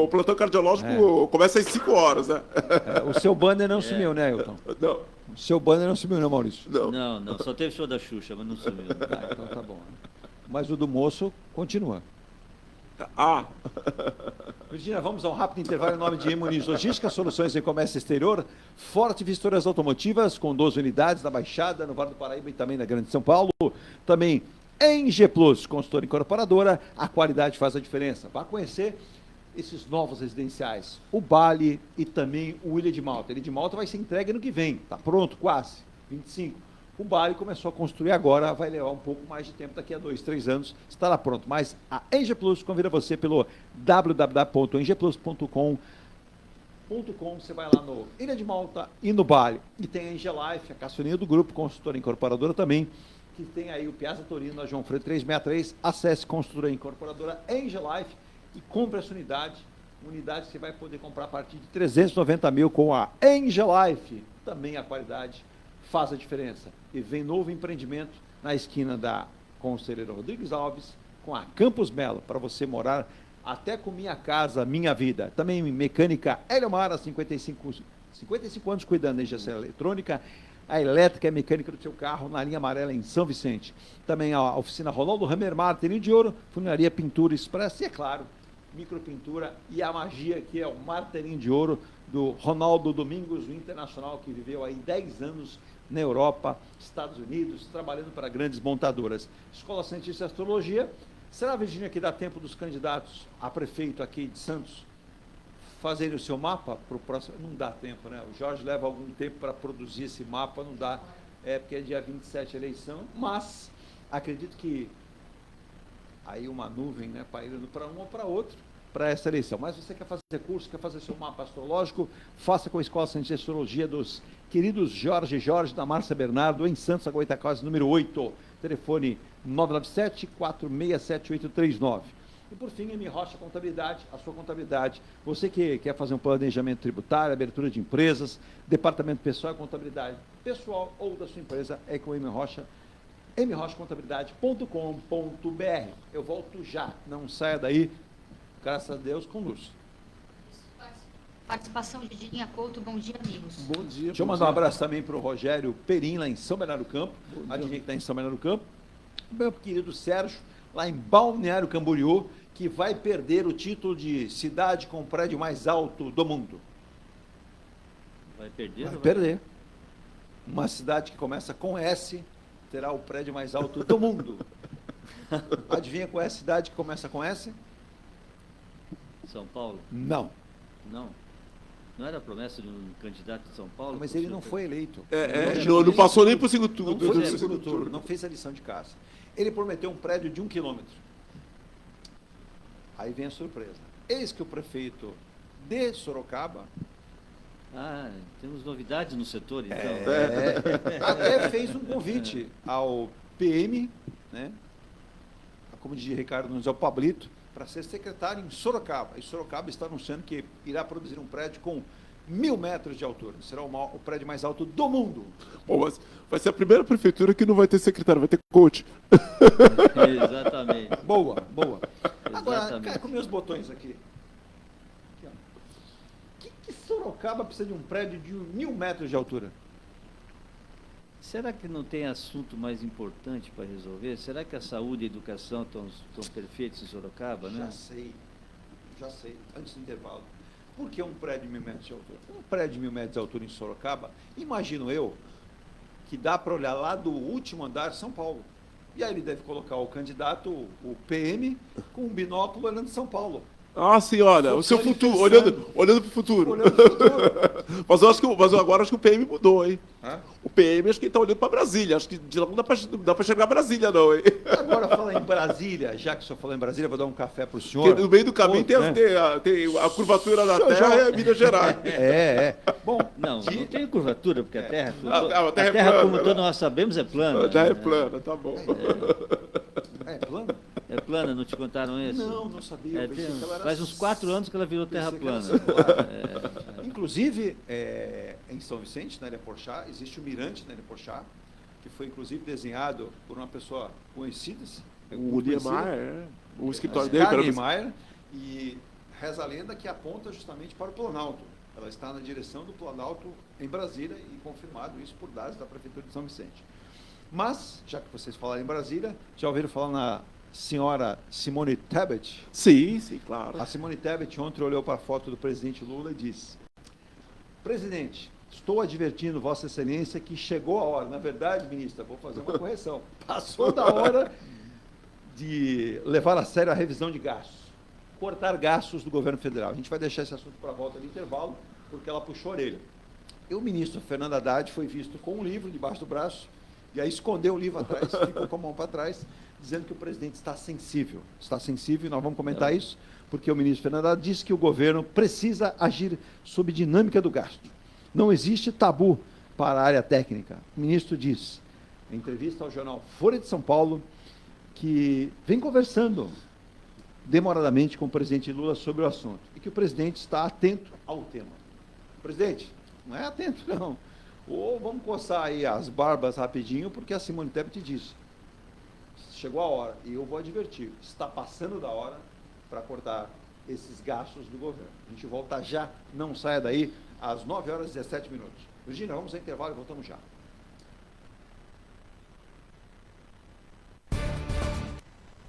O plantão cardiológico começa às 5 horas, né? o seu banner não sumiu, né, Hilton? Não. O seu banner não sumiu, não, Maurício? Não. Não, só teve show da Xuxa, mas não sumiu. Ah, então tá bom. Mas o do moço continua. Virgínia, vamos a um rápido intervalo em nome de Muniz Logística, soluções em comércio exterior, Forte Vistoras Automotivas, com 12 unidades na Baixada, no Vale do Paraíba e também na Grande São Paulo. Também em G Plus, consultora incorporadora, a qualidade faz a diferença. Vá conhecer esses novos residenciais, o Bali e também o Ilha de Malta. Ilha de Malta vai ser entregue no que vem, está pronto, quase, 25. O Bali começou a construir agora, vai levar um pouco mais de tempo, daqui a 2, 3 anos estará pronto. Mas a Engie Plus convida você pelo www.engeplus.com. Você vai lá no Ilha de Malta e no Bali. E tem a Engie Life, a caçulinha do grupo, consultora incorporadora também, que tem aí o Piazza Torino, na João Freire 363. Acesse consultora incorporadora Engie Life e compre essa unidade. Unidade que você vai poder comprar a partir de 390 mil com a Engie Life. Também a qualidade faz a diferença. E vem novo empreendimento na esquina da Conselheiro Rodrigues Alves com a Campos Melo, para você morar até com Minha Casa, Minha Vida. Também mecânica Eliomara, 55 anos cuidando da injeção eletrônica, a elétrica e mecânica do seu carro na linha amarela em São Vicente. Também a oficina Ronaldo Hammer Martelinho de Ouro, funilaria Pintura Express e, é claro, micropintura e a magia, que é o martelinho de ouro do Ronaldo Domingos, o internacional que viveu aí 10 anos na Europa, Estados Unidos, trabalhando para grandes montadoras. Escola Cientista de Astrologia. Será, Virgínia, que dá tempo dos candidatos a prefeito aqui de Santos fazerem o seu mapa para o próximo? Não dá tempo, né? O Jorge leva algum tempo para produzir esse mapa, não dá, porque é dia 27 a eleição, mas acredito que aí uma nuvem, né, para ir para um ou para outro, para essa eleição. Mas você quer fazer curso, quer fazer seu mapa astrológico, faça com a Escola Cientista de Astrologia dos queridos Jorge da Márcia Bernardo, em Santos, a Goitacazes, número 8, telefone 997-467-839. E por fim, M. Rocha Contabilidade, a sua contabilidade. Você que quer fazer um planejamento tributário, abertura de empresas, departamento pessoal e contabilidade pessoal ou da sua empresa, é com M. Rocha, mrochacontabilidade.com.br. Eu volto já, não saia daí, graças a Deus, com luz. Participação de Didinha Couto, bom dia, amigos. Bom dia. Deixa eu mandar um abraço também para o Rogério Perim, lá em São Bernardo do Campo, a gente que está em São Bernardo do Campo. Meu querido Sérgio, lá em Balneário Camboriú, que vai perder o título de cidade com o prédio mais alto do mundo. Vai perder? Vai perder. Uma cidade que começa com S terá o prédio mais alto do mundo. Adivinha qual é a cidade que começa com S? São Paulo? Não. Não. Não era a promessa de um candidato de São Paulo? Mas ele não foi eleito. Não passou nem para o segundo turno. Não foi no segundo turno, não fez a lição de casa. Ele prometeu um prédio de 1 quilômetro. Aí vem a surpresa. Eis que o prefeito de Sorocaba temos novidades no setor, então. Até fez um convite ao PM, né? Como dizia Ricardo Nunes, ao Pablito, para ser secretário em Sorocaba. E Sorocaba está anunciando que irá produzir um prédio com 1.000 metros de altura. Será o prédio mais alto do mundo. Bom, mas vai ser a primeira prefeitura que não vai ter secretário, vai ter coach. Exatamente. Boa. Agora, Exatamente. cara, com meus botões aqui. Que Sorocaba precisa de um prédio de 1.000 metros de altura? Será que não tem assunto mais importante para resolver? Será que a saúde e a educação estão perfeitos em Sorocaba, né? Já sei, antes do intervalo. Por que um prédio de 1.000 metros de altura? Um prédio de 1.000 metros de altura em Sorocaba, imagino eu, que dá para olhar lá do último andar São Paulo. E aí ele deve colocar o candidato, o PM, com um binóculo olhando São Paulo. Ah, sim, olha, o seu futuro, olhando para o futuro. Olhando pro futuro. Mas agora acho que o PM mudou, hein? Hã? O PM acho que está olhando para Brasília. Acho que de lá não dá para chegar a Brasília, não, hein? Agora, falar em Brasília, já que o senhor falou em Brasília, vou dar um café para o senhor. Porque no meio do caminho tem a curvatura da Terra e a Minas Gerais. Bom, Não tem curvatura, porque a Terra, a a Terra é Terra, plana, como né? todos nós sabemos, é plana. A Terra é plana, tá bom. é plano? É plana, não te contaram isso? Não sabia. Eu pensei que ela era Faz uns 4 anos que ela virou terra Pensei que era plana. circular. Inclusive, em São Vicente, na Ilha Porchá, existe o mirante na Ilha Porchá, que foi inclusive desenhado por uma pessoa conhecida. O Niemeyer, o escritório Carl dele. Niemeyer, e reza a lenda que aponta justamente para o Planalto. Ela está na direção do Planalto em Brasília e confirmado isso por dados da Prefeitura de São Vicente. Mas, já que vocês falaram em Brasília, já ouviram falar na senhora Simone Tebet? Sim, claro. A Simone Tebet ontem olhou para a foto do presidente Lula e disse: presidente, estou advertindo Vossa Excelência que chegou a hora. Na verdade, ministra, vou fazer uma correção. Passou da hora de levar a sério a revisão de gastos, cortar gastos do governo federal. A gente vai deixar esse assunto para a volta do intervalo, porque ela puxou a orelha. E o ministro Fernando Haddad foi visto com um livro debaixo do braço, e aí escondeu o livro atrás, ficou com a mão para trás, dizendo que o presidente está sensível. Está sensível, e nós vamos comentar isso, porque o ministro Fernando Haddad disse que o governo precisa agir sob dinâmica do gasto. Não existe tabu para a área técnica. O ministro disse, em entrevista ao jornal Folha de São Paulo, que vem conversando demoradamente com o presidente Lula sobre o assunto, e que o presidente está atento ao tema. Presidente, não é atento, não. Ou vamos coçar aí as barbas rapidinho, porque a Simone Tebet disse, chegou a hora, e eu vou advertir, está passando da hora para cortar esses gastos do governo. A gente volta já, não saia daí, às 9h17. Virgínia, vamos ao intervalo e voltamos já.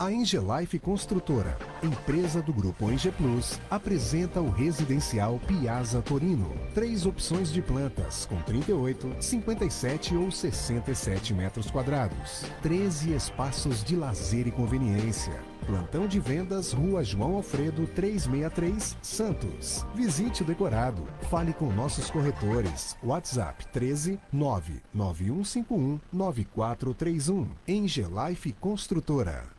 A Engelife Construtora, empresa do Grupo Enge Plus, apresenta o residencial Piazza Torino. 3 opções de plantas, com 38, 57 ou 67 metros quadrados. 13 espaços de lazer e conveniência. Plantão de vendas, Rua João Alfredo, 363, Santos. Visite o decorado. Fale com nossos corretores. WhatsApp 13 99151 9431. Engelife Construtora.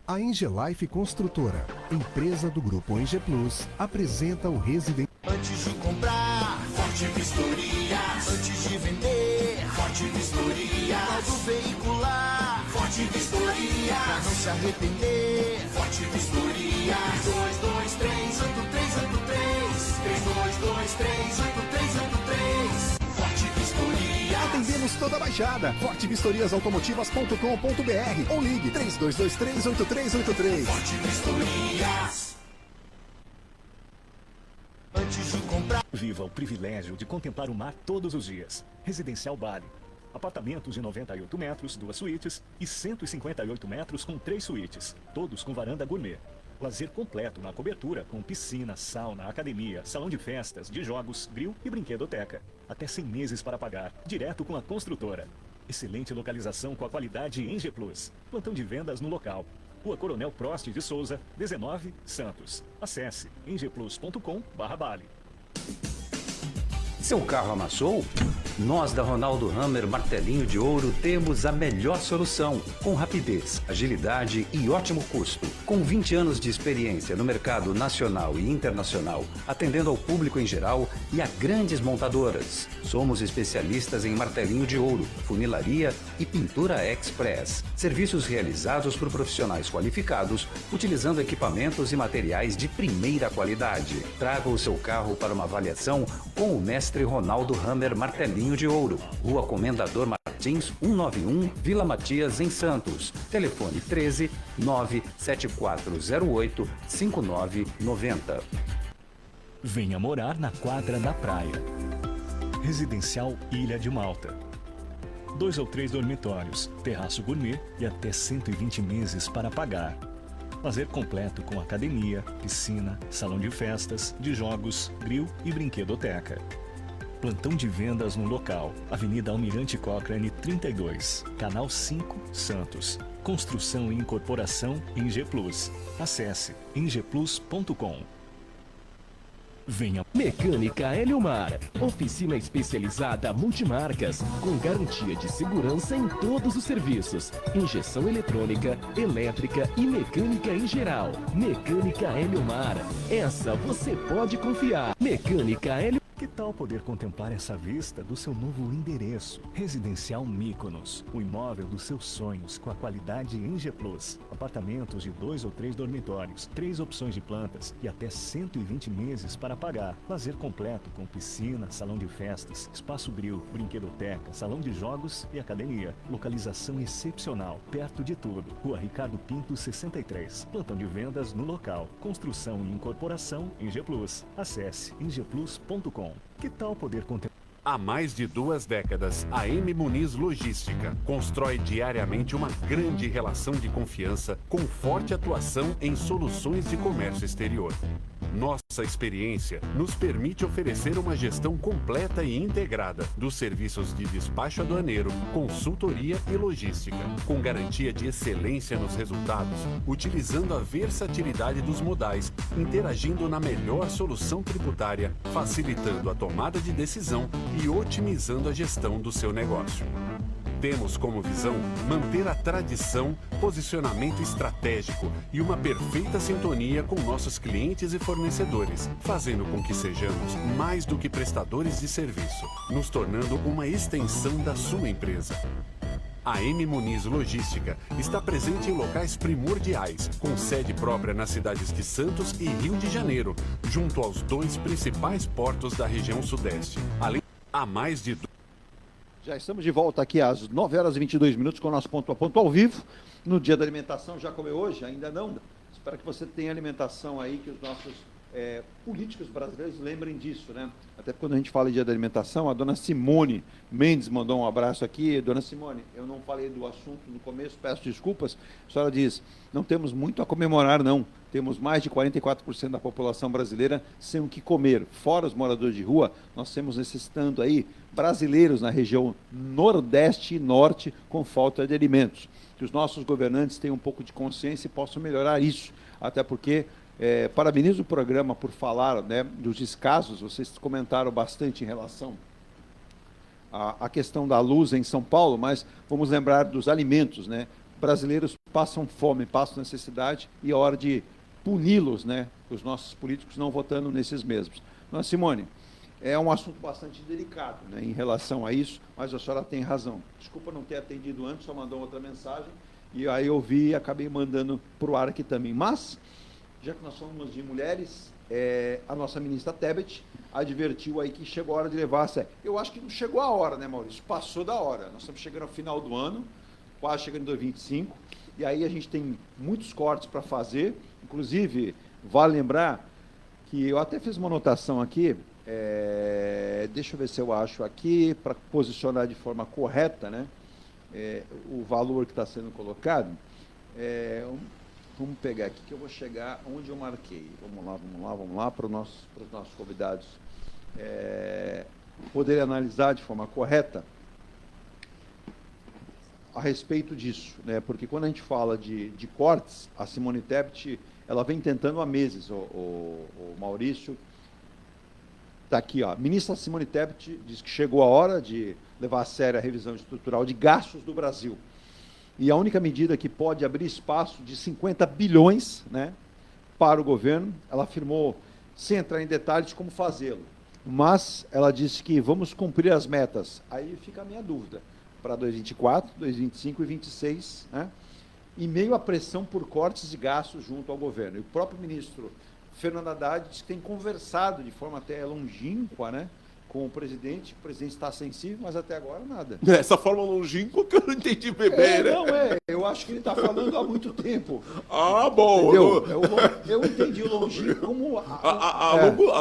A Engelife Construtora, empresa do Grupo Enge Plus, apresenta o residencial. Antes de comprar, Forte Vistoria. Antes de vender, Forte Vistoria. Modo veicular, Forte Vistoria. Pra não se arrepender, Forte Vistoria. 32238383. 32238383. Forte Vistoria. Atendemos toda a Baixada. fortevistoriasautomotivas.com.br ou ligue 3223-8383. Forte Vistorias. Antes de comprar. Viva o privilégio de contemplar o mar todos os dias. Residencial Bali. Apartamentos de 98 metros, 2 suítes e 158 metros com 3 suítes, todos com varanda gourmet. Lazer completo na cobertura com piscina, sauna, academia, salão de festas, de jogos, grill e brinquedoteca. Até 100 meses para pagar, direto com a construtora. Excelente localização com a qualidade Enge Plus. Plantão de vendas no local. Rua Coronel Prost de Souza, 19, Santos. Acesse engeplus.com/Bali. Seu carro amassou? Nós da Ronaldo Hammer Martelinho de Ouro temos a melhor solução, com rapidez, agilidade e ótimo custo. Com 20 anos de experiência no mercado nacional e internacional, atendendo ao público em geral e a grandes montadoras. Somos especialistas em martelinho de ouro, funilaria e pintura express. Serviços realizados por profissionais qualificados, utilizando equipamentos e materiais de primeira qualidade. Traga o seu carro para uma avaliação com o mestre Ronaldo Hammer Martelinho de Ouro, Rua Comendador Martins, 191, Vila Matias, em Santos. Telefone 13 97408 5990. Venha morar na quadra da praia. Residencial Ilha de Malta. 2 ou 3 dormitórios, terraço gourmet e até 120 meses para pagar. Lazer completo com academia, piscina, salão de festas, de jogos, grill e brinquedoteca. Plantão de vendas no local. Avenida Almirante Cochrane 32, Canal 5, Santos. Construção e incorporação Inge Plus. Acesse ingeplus.com. Venha. Mecânica Eliomar, oficina especializada multimarcas, com garantia de segurança em todos os serviços, injeção eletrônica, elétrica e mecânica em geral. Mecânica Eliomar, essa você pode confiar. Mecânica Eliomar. Que tal poder contemplar essa vista do seu novo endereço? Residencial Mykonos, o imóvel dos seus sonhos com a qualidade Inge Plus. Apartamentos de 2 ou 3 dormitórios, 3 opções de plantas e até 120 meses para pagar. Lazer completo com piscina, salão de festas, espaço grill, brinquedoteca, salão de jogos e academia. Localização excepcional, perto de tudo. Rua Ricardo Pinto 63. Plantão de vendas no local. Construção e incorporação Inge Plus. Acesse ingeplus.com. Que tal poder contemplar? Há mais de 2 décadas, a M. Muniz Logística constrói diariamente uma grande relação de confiança com forte atuação em soluções de comércio exterior. Nossa experiência nos permite oferecer uma gestão completa e integrada dos serviços de despacho aduaneiro, consultoria e logística, com garantia de excelência nos resultados, utilizando a versatilidade dos modais, interagindo na melhor solução tributária, facilitando a tomada de decisão e otimizando a gestão do seu negócio. Temos como visão manter a tradição, posicionamento estratégico e uma perfeita sintonia com nossos clientes e fornecedores, fazendo com que sejamos mais do que prestadores de serviço, nos tornando uma extensão da sua empresa. A M. Muniz Logística está presente em locais primordiais, com sede própria nas cidades de Santos e Rio de Janeiro, junto aos 2 principais portos da região sudeste. Além, há mais de... Já estamos de volta aqui às 9h22 com o nosso ponto a ponto ao vivo. No dia da alimentação, já comeu hoje? Ainda não? Espero que você tenha alimentação aí, que os nossos políticos brasileiros lembrem disso, né? Até quando a gente fala em dia da alimentação, a dona Simone Mendes mandou um abraço aqui. Dona Simone, eu não falei do assunto no começo, peço desculpas. A senhora diz, não temos muito a comemorar, não. Temos mais de 44% da população brasileira sem o que comer. Fora os moradores de rua, nós temos necessitando aí brasileiros na região Nordeste e Norte com falta de alimentos. Que os nossos governantes tenham um pouco de consciência e possam melhorar isso. Até porque, parabenizo o programa por falar, né, dos descasos. Vocês comentaram bastante em relação à questão da luz em São Paulo, mas vamos lembrar dos alimentos, né? Brasileiros passam fome, passam necessidade e é hora de puni-los, né? Os nossos políticos não votando nesses mesmos. Dona Simone, é um assunto bastante delicado, né, em relação a isso, mas a senhora tem razão. Desculpa não ter atendido antes, só mandou outra mensagem, e aí eu vi e acabei mandando para o ar aqui também. Mas, já que nós somos de mulheres, a nossa ministra Tebet advertiu aí que chegou a hora de levar a sério. Eu acho que não chegou a hora, né, Maurício? Passou da hora. Nós estamos chegando ao final do ano, quase chegando em 2025, e aí a gente tem muitos cortes para fazer. Inclusive, vale lembrar que eu até fiz uma anotação aqui, deixa eu ver se eu acho aqui, para posicionar de forma correta, né, o valor que está sendo colocado. Vamos pegar aqui que eu vou chegar onde eu marquei. Vamos lá, para os nossos convidados poderem analisar de forma correta a respeito disso, né? Porque quando a gente fala de cortes, a Simone Tebet, ela vem tentando há meses, o Maurício, está aqui, ó, ministra Simone Tebet diz que chegou a hora de levar a sério a revisão estrutural de gastos do Brasil. E a única medida que pode abrir espaço de 50 bilhões, né, para o governo, ela afirmou, sem entrar em detalhes, como fazê-lo. Mas ela disse que vamos cumprir as metas. Aí fica a minha dúvida. Para 2024, 2025 e 2026, né? Em meio à pressão por cortes de gastos junto ao governo. E o próprio ministro Fernando Haddad disse que tem conversado de forma até longínqua, né, com o presidente está sensível, mas até agora nada. Essa forma longínqua que eu não entendi bem, né? Não, eu acho que ele está falando há muito tempo. Ah, bom. Eu entendi o longínquo como a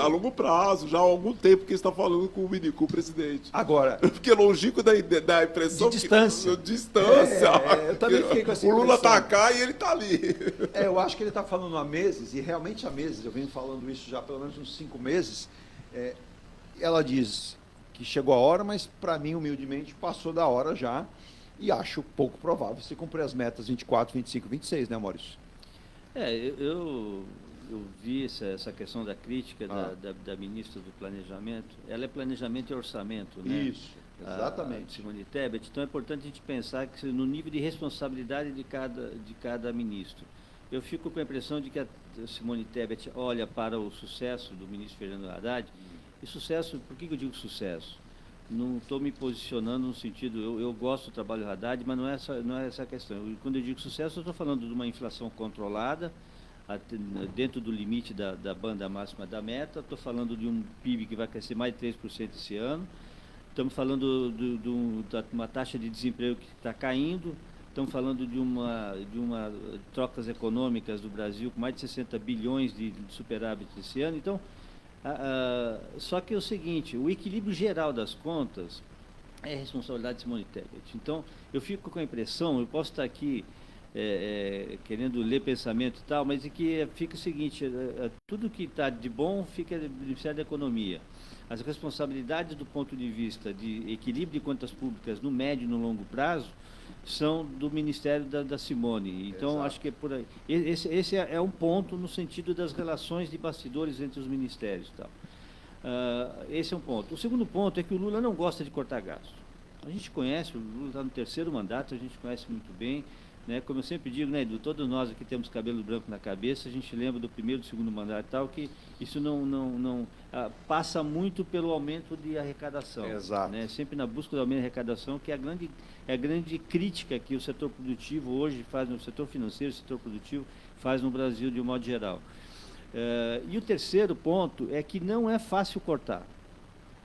longo prazo, já há algum tempo que ele está falando com o presidente. Agora... Porque longínquo dá a impressão de distância. Eu também fiquei com essa impressão. O Lula está impressão. cá e ele está ali. Eu acho que ele está falando há meses, e realmente há meses, eu venho falando isso já há pelo menos uns 5 meses. Ela diz que chegou a hora, mas para mim, humildemente, passou da hora já. e acho pouco provável se cumprir as metas 24, 25, 26, né, Maurício? Eu vi essa questão da crítica da ministra do Planejamento. Ela é Planejamento e Orçamento, né? Isso, exatamente. A Simone Tebet. Então é importante a gente pensar que no nível de responsabilidade de cada ministro. Eu fico com a impressão de que a Simone Tebet olha para o sucesso do ministro Fernando Haddad. E sucesso, por que eu digo sucesso? Não estou me posicionando no sentido, eu gosto do trabalho do Haddad, mas não é essa a questão. Quando eu digo sucesso, eu estou falando de uma inflação controlada, dentro do limite da banda máxima da meta. Estou falando de um PIB que vai crescer mais de 3% esse ano. Estamos falando de uma taxa de desemprego que está caindo. Estamos falando de uma trocas econômicas do Brasil com mais de 60 bilhões de superávit esse ano. Então, só que é o seguinte, o equilíbrio geral das contas é responsabilidade de Simone Tebet. Então, eu fico com a impressão, eu posso estar aqui querendo ler pensamento e tal, mas é que fica o seguinte, tudo que está de bom fica no Ministério da Economia. As responsabilidades do ponto de vista de equilíbrio de contas públicas no médio e no longo prazo são do Ministério da Simone. Então, exato, acho que é por aí. Esse é um ponto no sentido das relações de bastidores entre os ministérios e tal. Esse é um ponto. O segundo ponto é que o Lula não gosta de cortar gastos. A gente conhece, o Lula está no 3º mandato, a gente conhece muito bem, né? Como eu sempre digo, né, Edu, todos nós aqui temos cabelo branco na cabeça, a gente lembra do 1º, do 2º mandato e tal, que isso não passa muito pelo aumento de arrecadação. Exato. Né? Sempre na busca do aumento de arrecadação, que é a grande crítica que o setor produtivo hoje faz, no setor financeiro, o setor produtivo faz no Brasil de um modo geral. E o terceiro ponto é que não é fácil cortar.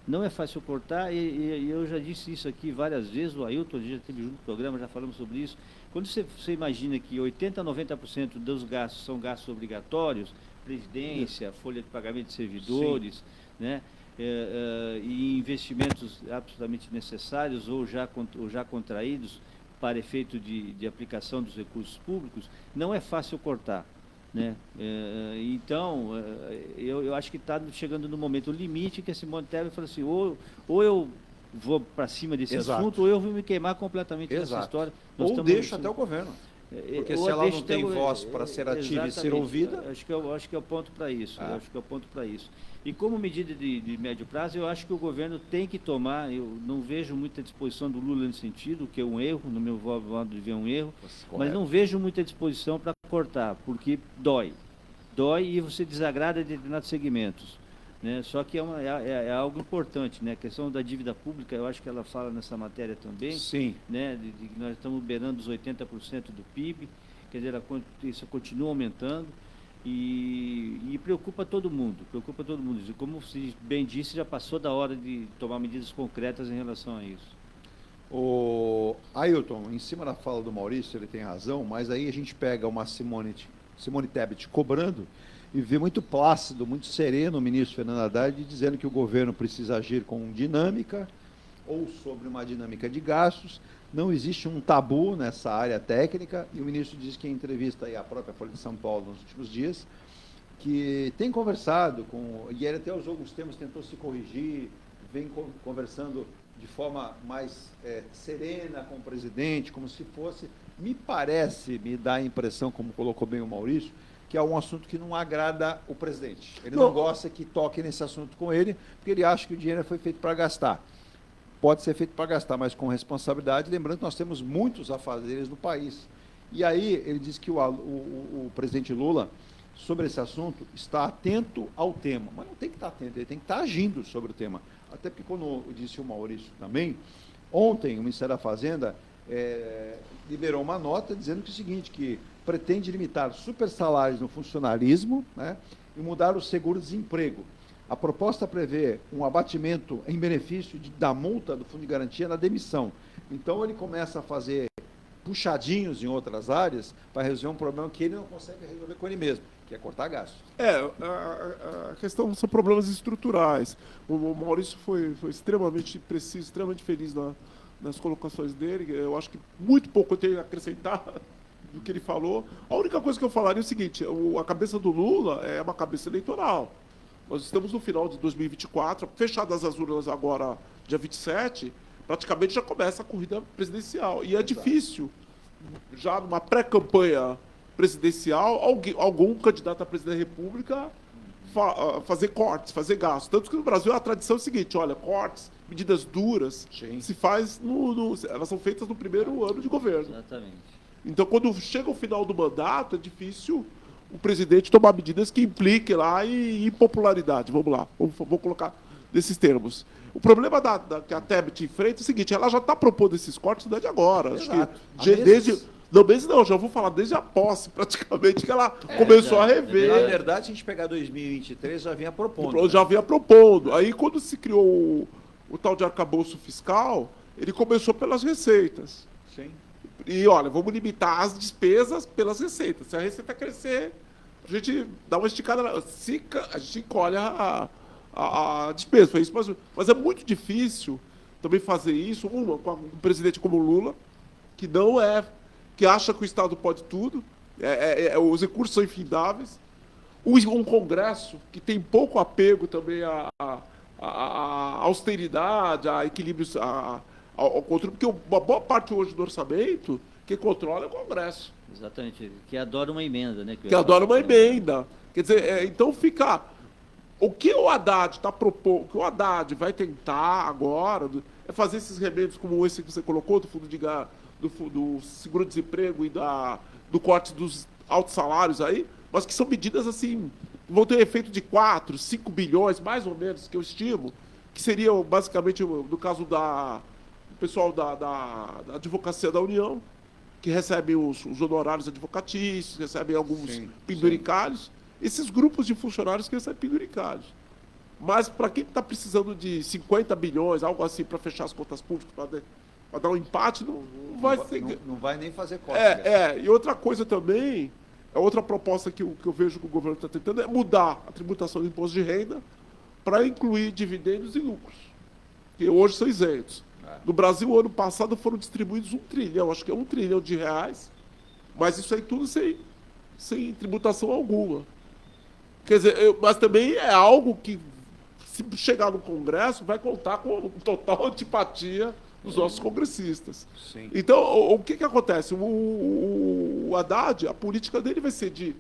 Não é fácil cortar, e eu já disse isso aqui várias vezes, o Ailton já esteve junto no programa, já falamos sobre isso. Quando você imagina que 80% a 90% dos gastos são gastos obrigatórios, previdência, folha de pagamento de servidores, né, e investimentos absolutamente necessários ou já contraídos para efeito de aplicação dos recursos públicos, não é fácil cortar. Né? Então, eu acho que está chegando no momento limite que a Simone Tebet falou assim, ou eu vou para cima desse exato, assunto, ou eu vou me queimar completamente exato, nessa história. Ou deixa até o governo. Porque se ela não tem voz para ser ativa e ser ouvida... Acho que é o ponto para isso. Acho que é o ponto para isso. E como medida de médio prazo, eu acho que o governo tem que tomar, eu não vejo muita disposição do Lula nesse sentido, que é um erro, no meu modo de ver um erro, mas não vejo muita disposição para cortar, porque dói. Dói e você desagrada determinados segmentos. Né? Só que é algo importante, né? A questão da dívida pública, eu acho que ela fala nessa matéria também. Sim. Né? De que nós estamos beirando os 80% do PIB, quer dizer, isso continua aumentando e preocupa todo mundo. E como você bem disse, já passou da hora de tomar medidas concretas em relação a isso. O Ailton, em cima da fala do Maurício, ele tem razão, mas aí a gente pega uma Simone Tebet cobrando e vê muito plácido, muito sereno o ministro Fernando Haddad dizendo que o governo precisa agir com dinâmica ou sobre uma dinâmica de gastos. Não existe um tabu nessa área técnica e o ministro diz que em entrevista aí à própria Folha de São Paulo nos últimos dias que tem conversado com, e ele até usou alguns termos, tentou se corrigir, vem conversando de forma mais serena com o presidente, como se fosse, me dá a impressão, como colocou bem o Maurício, que é um assunto que não agrada o presidente. Ele não gosta que toque nesse assunto com ele, porque ele acha que o dinheiro foi feito para gastar. Pode ser feito para gastar, mas com responsabilidade, lembrando que nós temos muitos afazeres no país. E aí ele diz que o presidente Lula, sobre esse assunto, está atento ao tema, mas não tem que estar atento, ele tem que estar agindo sobre o tema. Até porque, como disse o Maurício também, ontem o Ministério da Fazenda liberou uma nota dizendo que é o seguinte, que pretende limitar supersalários no funcionalismo, né, e mudar o seguro-desemprego. A proposta prevê um abatimento em benefício da multa do Fundo de Garantia na demissão. Então, ele começa a fazer puxadinhos em outras áreas para resolver um problema que ele não consegue resolver com ele mesmo, que é cortar gastos. A questão são problemas estruturais. O Maurício foi extremamente preciso, extremamente feliz nas colocações dele. Eu acho que muito pouco eu tenho a acrescentar do que ele falou. A única coisa que eu falaria é o seguinte, a cabeça do Lula é uma cabeça eleitoral. Nós estamos no final de 2024, fechadas as urnas agora, dia 27, praticamente já começa a corrida presidencial. E é difícil, já numa pré-campanha presidencial, algum candidato a presidente da República fazer cortes, fazer gastos. Tanto que no Brasil a tradição é a seguinte, olha, cortes, medidas duras, se faz elas são feitas no primeiro ano de governo. Exatamente. Então, quando chega o final do mandato, é difícil o presidente tomar medidas que impliquem lá em impopularidade. Vamos lá, vou colocar nesses termos. O problema que a Tebet enfrenta é o seguinte, ela já está propondo esses cortes desde agora. Exato. Acho que já vou falar desde a posse, praticamente, que ela começou a rever. Na verdade, se a gente pegar 2023, já vinha propondo. Já vinha propondo. Aí, quando se criou o tal de arcabouço fiscal, ele começou pelas receitas. Sim. E, olha, vamos limitar as despesas pelas receitas. Se a receita crescer, a gente dá uma esticada, a gente encolhe a despesa. Foi isso, mas é muito difícil também fazer isso, com um presidente como o Lula, que acha que o Estado pode tudo, os recursos são infindáveis, um Congresso que tem pouco apego também à austeridade, a equilíbrios, ao controle, porque uma boa parte hoje do orçamento, quem controla é o Congresso. Exatamente, que adora uma emenda, né? Que adora uma emenda. Quer dizer, então fica... O que o Haddad está propondo, o que o Haddad vai tentar agora é fazer esses remendos como esse que você colocou, do fundo do seguro-desemprego e do corte dos altos salários aí, mas que são medidas assim, vão ter efeito de 4, 5 bilhões, mais ou menos, que eu estimo, que seriam basicamente, no caso do pessoal da Advocacia da União, que recebem os honorários advocatícios, recebem alguns penduricalhos, esses grupos de funcionários que recebem penduricalhos. Mas para quem está precisando de 50 bilhões, algo assim, para fechar as contas públicas, para dar um empate, não vai nem fazer corte. E outra coisa também, outra proposta que eu vejo que o governo está tentando é mudar a tributação do imposto de renda para incluir dividendos e lucros, que hoje são isentos. No Brasil, ano passado, foram distribuídos 1 trilhão, acho que é 1 trilhão de reais, mas isso aí tudo sem tributação alguma. Quer dizer, mas também é algo que, se chegar no Congresso, vai contar com total antipatia dos nossos congressistas. Sim. Então, o que acontece? O Haddad, a política dele vai ser de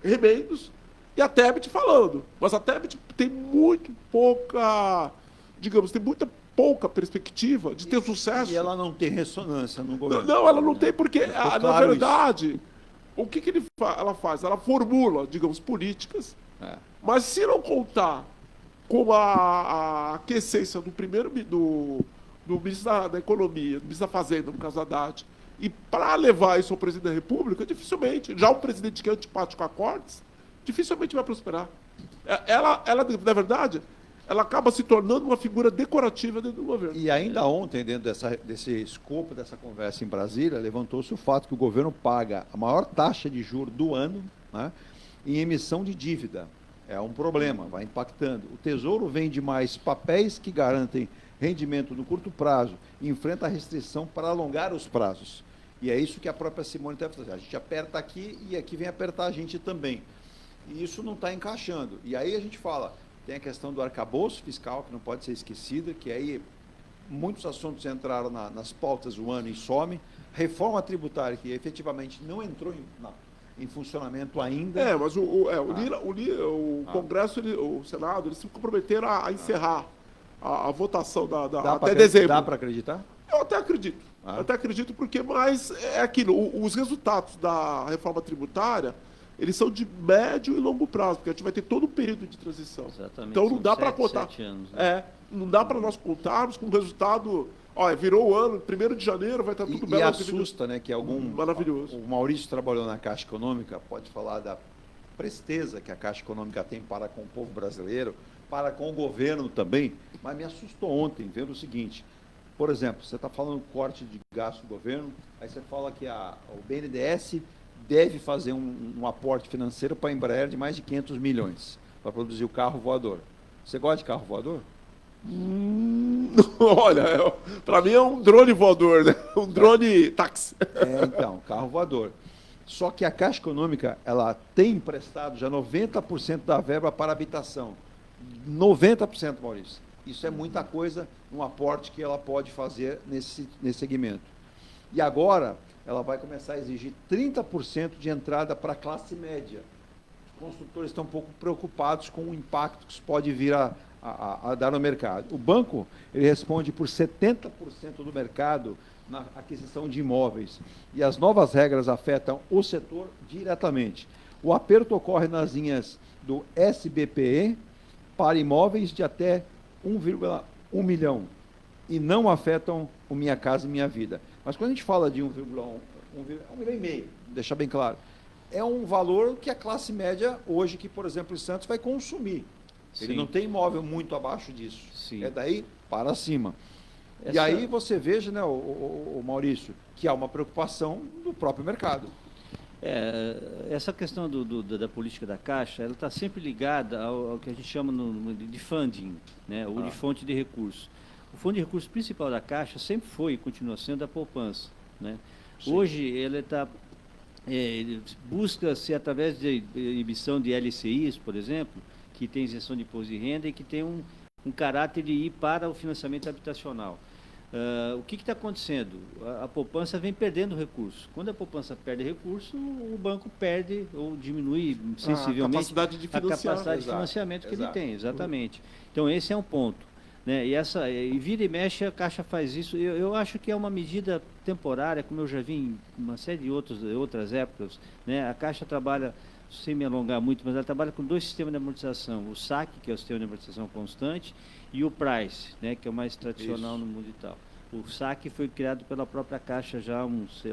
remendos e a Tebet falando. Mas a Tebet tem muito pouca, tem muita pouca perspectiva de ter sucesso. E ela não tem ressonância no governo. Não, ela não tem, porque, na verdade, o que ela faz? Ela formula, digamos, políticas, mas se não contar com a aquiescência do ministro da Economia, do ministro da Fazenda, no caso da Haddad, e para levar isso ao presidente da República, dificilmente, já o presidente que é antipático a cortes, dificilmente vai prosperar. Ela, na verdade, ela acaba se tornando uma figura decorativa dentro do governo. E ainda ontem, dentro desse escopo dessa conversa em Brasília, levantou-se o fato que o governo paga a maior taxa de juros do ano, né, em emissão de dívida. É um problema, vai impactando. O Tesouro vende mais papéis que garantem rendimento no curto prazo e enfrenta a restrição para alongar os prazos. E é isso que a própria Simone deve fazer. A gente aperta aqui e aqui vem apertar a gente também. E isso não está encaixando. E aí a gente fala... Tem a questão do arcabouço fiscal, que não pode ser esquecida, que aí muitos assuntos entraram nas pautas do ano e some. Reforma tributária, que efetivamente não entrou em funcionamento ainda. Mas o Congresso, o Senado, eles se comprometeram a encerrar a votação até dezembro. Dá para acreditar? Eu até acredito. Até acredito porque, mas é aquilo, os resultados da reforma tributária, eles são de médio e longo prazo, porque a gente vai ter todo um período de transição. Exatamente. Então não dá para contar. 7 anos, né? Não dá para nós contarmos com o resultado. Olha, virou o ano, 1º de janeiro, vai estar tudo bem. E assusta, né, que maravilhoso. O Maurício trabalhou na Caixa Econômica, pode falar da presteza que a Caixa Econômica tem para com o povo brasileiro, para com o governo também, mas me assustou ontem vendo o seguinte, por exemplo, você está falando corte de gasto do governo, aí você fala que o BNDES deve fazer um aporte financeiro para a Embraer de mais de 500 milhões para produzir o carro voador. Você gosta de carro voador? Olha, para mim é um drone voador, né? Um drone táxi. Então, carro voador. Só que a Caixa Econômica, ela tem emprestado já 90% da verba para habitação. 90%, Maurício. Isso é muita coisa, um aporte que ela pode fazer nesse segmento. E agora, ela vai começar a exigir 30% de entrada para a classe média. Os construtores estão um pouco preocupados com o impacto que isso pode vir a dar no mercado. O banco, ele responde por 70% do mercado na aquisição de imóveis. E as novas regras afetam o setor diretamente. O aperto ocorre nas linhas do SBPE para imóveis de até 1,1 milhão e não afetam o Minha Casa e Minha Vida. Mas quando a gente fala de 1,1 milhão e meio, deixar bem claro, é um valor que a classe média hoje, que por exemplo em Santos, vai consumir. Ele não tem imóvel muito abaixo disso. Sim. É daí para cima. E aí você veja, né, o Maurício, que há uma preocupação do próprio mercado. Essa questão da política da Caixa, ela está sempre ligada ao que a gente chama de funding, né, ou de fonte de recursos. O fundo de recursos principal da Caixa sempre foi e continua sendo a poupança, né? Hoje ele ele busca-se através de emissão de LCIs, por exemplo, que tem isenção de imposto de renda e que tem um caráter de ir para o financiamento habitacional. O que está acontecendo? A poupança vem perdendo recursos. Quando a poupança perde recurso, o banco perde ou diminui sensivelmente a capacidade de financiamento que ele tem, exatamente. Então, esse é um ponto. Né? E vira e mexe, a Caixa faz isso. Eu acho que é uma medida temporária, como eu já vi em uma série de outras épocas. Né? A Caixa trabalha, sem me alongar muito, mas ela trabalha com 2 sistemas de amortização. O SAC, que é o sistema de amortização constante, e o Price, né, que é o mais tradicional no mundo e tal. O SAC foi criado pela própria Caixa já uns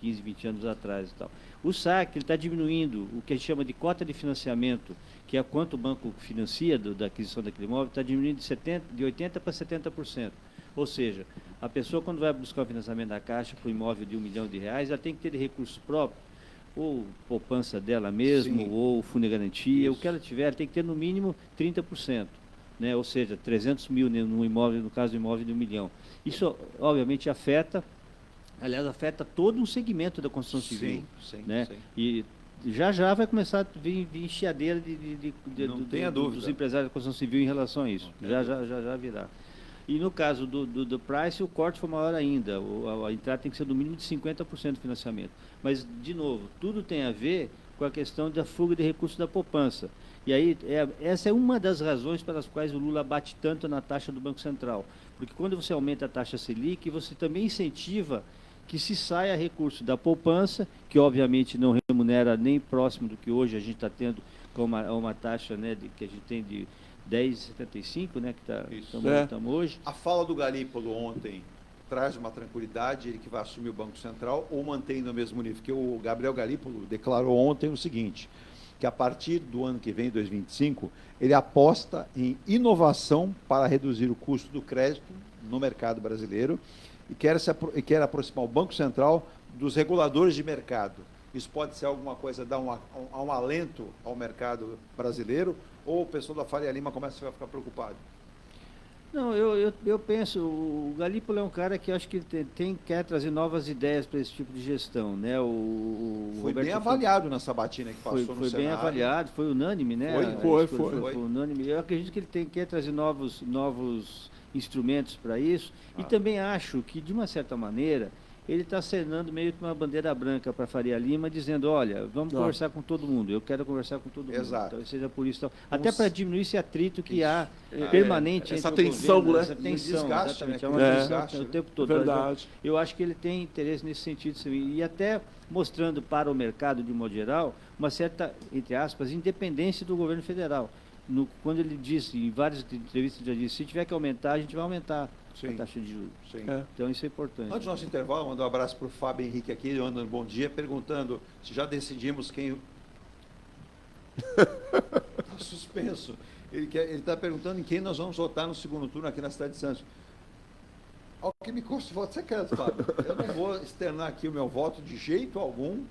15, 20 anos atrás e tal. O SAC está diminuindo o que a gente chama de cota de financiamento, que é quanto o banco financia da aquisição daquele imóvel, está diminuindo de 80% para 70%. Ou seja, a pessoa quando vai buscar o financiamento da Caixa para um imóvel de R$1 milhão, ela tem que ter de recursos próprios, ou poupança dela mesmo, Sim. ou fundo de garantia, o que ela tiver, ela tem que ter no mínimo 30%. Né? Ou seja, 300 mil no imóvel, no caso do imóvel de R$1 milhão. Isso, obviamente, afeta todo um segmento da construção civil. Sim, né? sim. E já vai começar a vir enxadeira dos empresários da construção civil em relação a isso. Já virá. E no caso do Price, o corte foi maior ainda. A entrada tem que ser do mínimo de 50% do financiamento. Mas, de novo, tudo tem a ver com a questão da fuga de recursos da poupança. E aí, essa é uma das razões pelas quais o Lula bate tanto na taxa do Banco Central. Porque quando você aumenta a taxa Selic, você também incentiva que se saia recurso da poupança, que obviamente não remunera nem próximo do que hoje a gente está tendo com uma taxa, né, que a gente tem de 10,75, né, que estamos hoje. A fala do Galípolo ontem traz uma tranquilidade, ele que vai assumir o Banco Central, ou mantém no mesmo nível? Porque o Gabriel Galípolo declarou ontem o seguinte, que a partir do ano que vem, 2025, ele aposta em inovação para reduzir o custo do crédito no mercado brasileiro e quer aproximar o Banco Central dos reguladores de mercado. Isso pode ser alguma coisa, dar um alento ao mercado brasileiro, ou o pessoal da Faria Lima começa a ficar preocupado? Não, eu penso, o Galípolo é um cara que eu acho que quer trazer novas ideias para esse tipo de gestão, né? Foi bem avaliado na sabatina que passou no Senado. Foi bem avaliado, foi unânime, né? Foi unânime. Eu acredito que ele quer trazer novos instrumentos para isso, e também acho que, de uma certa maneira, ele está acenando meio que uma bandeira branca para Faria Lima, dizendo, olha, vamos conversar com todo mundo, eu quero conversar com todo mundo. Exato. Então, seja por isso, até para diminuir esse atrito que há permanente essa entre tensão, o governo, né? essa tensão, Desgaste, exatamente, né? é uma tensão o tempo todo. Verdade. Eu acho que ele tem interesse nesse sentido, e até mostrando para o mercado, de modo geral, uma certa, entre aspas, independência do governo federal. Quando ele disse, em várias entrevistas, ele já disse, se tiver que aumentar, a gente vai aumentar a taxa de juros. Sim. Então, isso é importante. Antes do nosso intervalo, mandar um abraço para o Fábio Henrique aqui, mandando bom dia, perguntando se já decidimos quem... Está suspenso. Ele está perguntando em quem nós vamos votar no segundo turno aqui na cidade de Santos. Ao que me custa o voto secreto, Fábio. Eu não vou externar aqui o meu voto de jeito algum,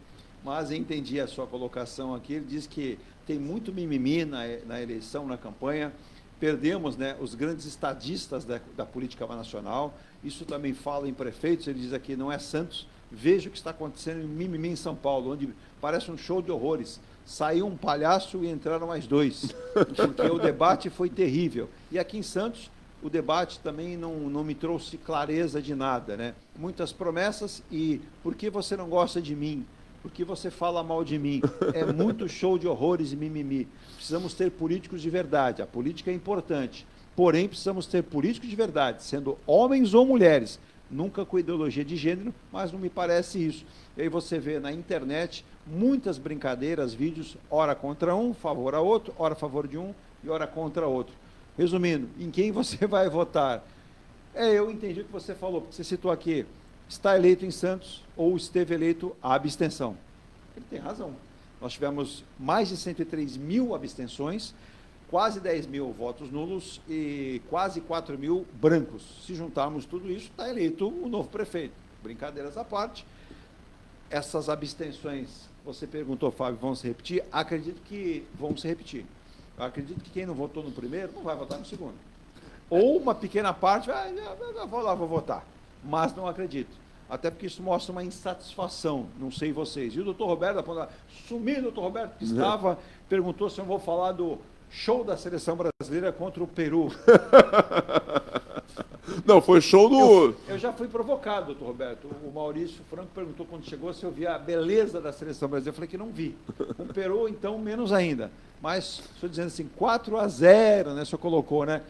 mas entendi a sua colocação aqui. Ele diz que tem muito mimimi na eleição, na campanha. Perdemos, né, os grandes estadistas da política nacional. Isso também fala em prefeitos. Ele diz aqui, não é Santos. Veja o que está acontecendo em mimimi em São Paulo, onde parece um show de horrores. Saiu um palhaço e entraram mais 2, porque o debate foi terrível. E aqui em Santos, o debate também não me trouxe clareza de nada, né? Muitas promessas e por que você não gosta de mim? Por que você fala mal de mim? É muito show de horrores e mimimi. Precisamos ter políticos de verdade. A política é importante. Porém, precisamos ter políticos de verdade, sendo homens ou mulheres. Nunca com ideologia de gênero, mas não me parece isso. E aí você vê na internet muitas brincadeiras, vídeos, ora contra um, favor a outro, ora a favor de um e ora contra outro. Resumindo, em quem você vai votar? Eu entendi o que você falou, porque você citou aqui, está eleito em Santos ou esteve eleito a abstenção. Ele tem razão. Nós tivemos mais de 103 mil abstenções, quase 10 mil votos nulos e quase 4 mil brancos. Se juntarmos tudo isso, está eleito o novo prefeito. Brincadeiras à parte. Essas abstenções, você perguntou, Fábio, vão se repetir? Acredito que vão se repetir. Eu acredito que quem não votou no primeiro não vai votar no segundo. Ou uma pequena parte, vou lá, vou votar. Mas não acredito. Até porque isso mostra uma insatisfação, não sei vocês. E o doutor Roberto, sumiu o doutor Roberto, que estava, perguntou se eu vou falar do show da seleção brasileira contra o Peru. Não, foi show do... Eu já fui provocado, doutor Roberto. O Maurício Franco perguntou quando chegou se eu via a beleza da seleção brasileira. Eu falei que não vi. O Peru, então, menos ainda. Mas, estou dizendo assim, 4-0, né? O senhor colocou, né?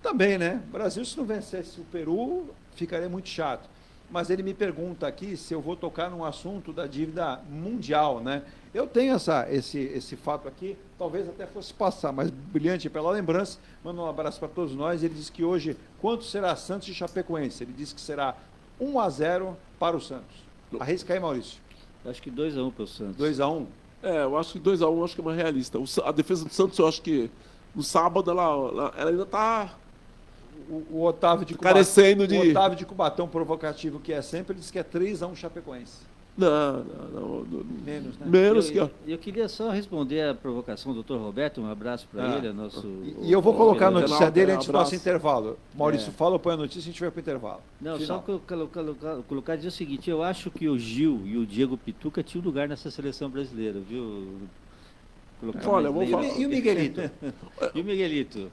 Também, né? O Brasil, se não vencesse o Peru, ficaria muito chato. Mas ele me pergunta aqui se eu vou tocar num assunto da dívida mundial, né? Eu tenho esse fato aqui, talvez até fosse passar, mas brilhante pela lembrança. Manda um abraço para todos nós. Ele disse que hoje, quanto será Santos e Chapecoense? Ele disse que será 1-0 para o Santos. Arrisca aí, Maurício. Acho que 2-1 para o Santos. 2-1? Eu acho que 2-1 acho que é mais realista. A defesa do Santos, eu acho que no sábado ela ainda está... O Otávio de Cubatão, carecendo de... O Otávio de Cubatão, provocativo que é sempre, ele disse que é 3-1 Chapecoense. Não. Menos, né? Menos que... Eu queria só responder a provocação do Dr. Roberto, um abraço para ele, nosso... E eu vou colocar a notícia dele antes do nosso intervalo. Maurício, fala, põe a notícia e a gente vai para o intervalo. Não, Final. só colocar dizer o seguinte, eu acho que o Gil e o Diego Pituca tinham lugar nessa seleção brasileira, viu? Olha, vamos falar. E o Miguelito? E o Miguelito?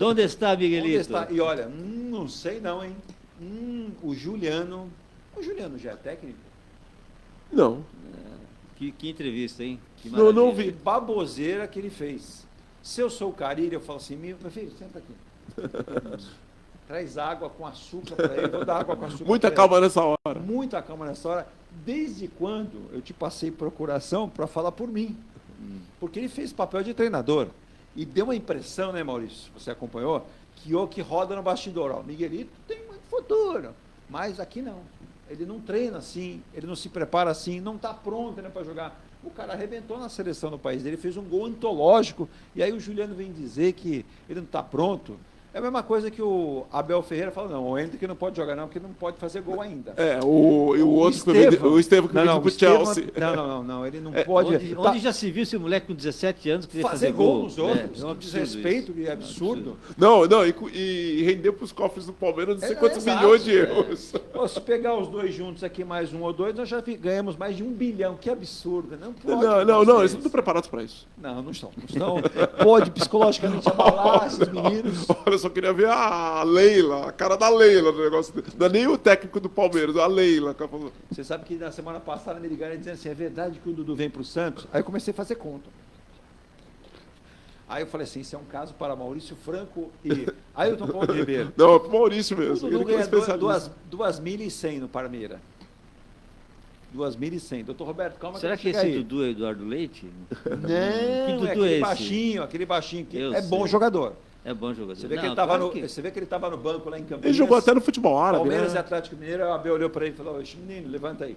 Onde está, Miguelito? Onde está? E olha, não sei não, hein? O Juliano já é técnico? Não. Que entrevista, hein? Que não vi. Baboseira que ele fez. Se eu sou o Cariri, eu falo assim, meu filho, senta aqui. Traz água com açúcar para ele. Vou dar água com açúcar. Muita calma nessa hora. Muita calma nessa hora. Desde quando eu te passei procuração para falar por mim? Porque ele fez papel de treinador. E deu uma impressão, né, Maurício? Você acompanhou? Que o que roda no bastidor. Ó, o Miguelito tem muito futuro. Mas aqui não. Ele não treina assim, ele não se prepara assim, não está pronto, né, para jogar. O cara arrebentou na seleção do país dele, fez um gol antológico, e aí o Juliano vem dizer que ele não está pronto. É a mesma coisa que o Abel Ferreira fala, não, o Henrique não pode jogar não, porque não pode fazer gol ainda. O outro o Estevão que veio pro Chelsea. Não, ele não pode. Onde já se viu esse moleque com 17 anos que fazer gol nos outros? É um desrespeito e absurdo. E rendeu para os cofres do Palmeiras não sei quantos milhões de euros. Se pegar os dois juntos aqui, mais um ou dois, nós já ganhamos mais de 1 bilhão. Que absurdo. Não, eles não estão preparados para isso. Não estão. Pode psicologicamente abalar esses meninos. Olha, só queria ver a Leila, a cara da Leila no negócio. Não é nem o técnico do Palmeiras, a Leila. Você sabe que na semana passada me ligaram dizendo assim, é verdade que o Dudu vem para o Santos? Aí eu comecei a fazer conta. Aí eu falei assim, isso é um caso para Maurício Franco e Ailton Paulo Ribeiro. Não, é para o Maurício mesmo. O Dudu ganha 2.100 no Parmeira. 2.100. Doutor Roberto, calma. Será que esse aí. Dudu é Eduardo Leite? Não, que Dudu aquele baixinho que é sei. Bom jogador. É bom jogador. Você vê, você vê que ele estava no banco lá em Campinas. Ele jogou até no futebol árabe. Palmeiras e Atlético Mineiro, o Abel olhou para ele e falou, menino, levanta aí.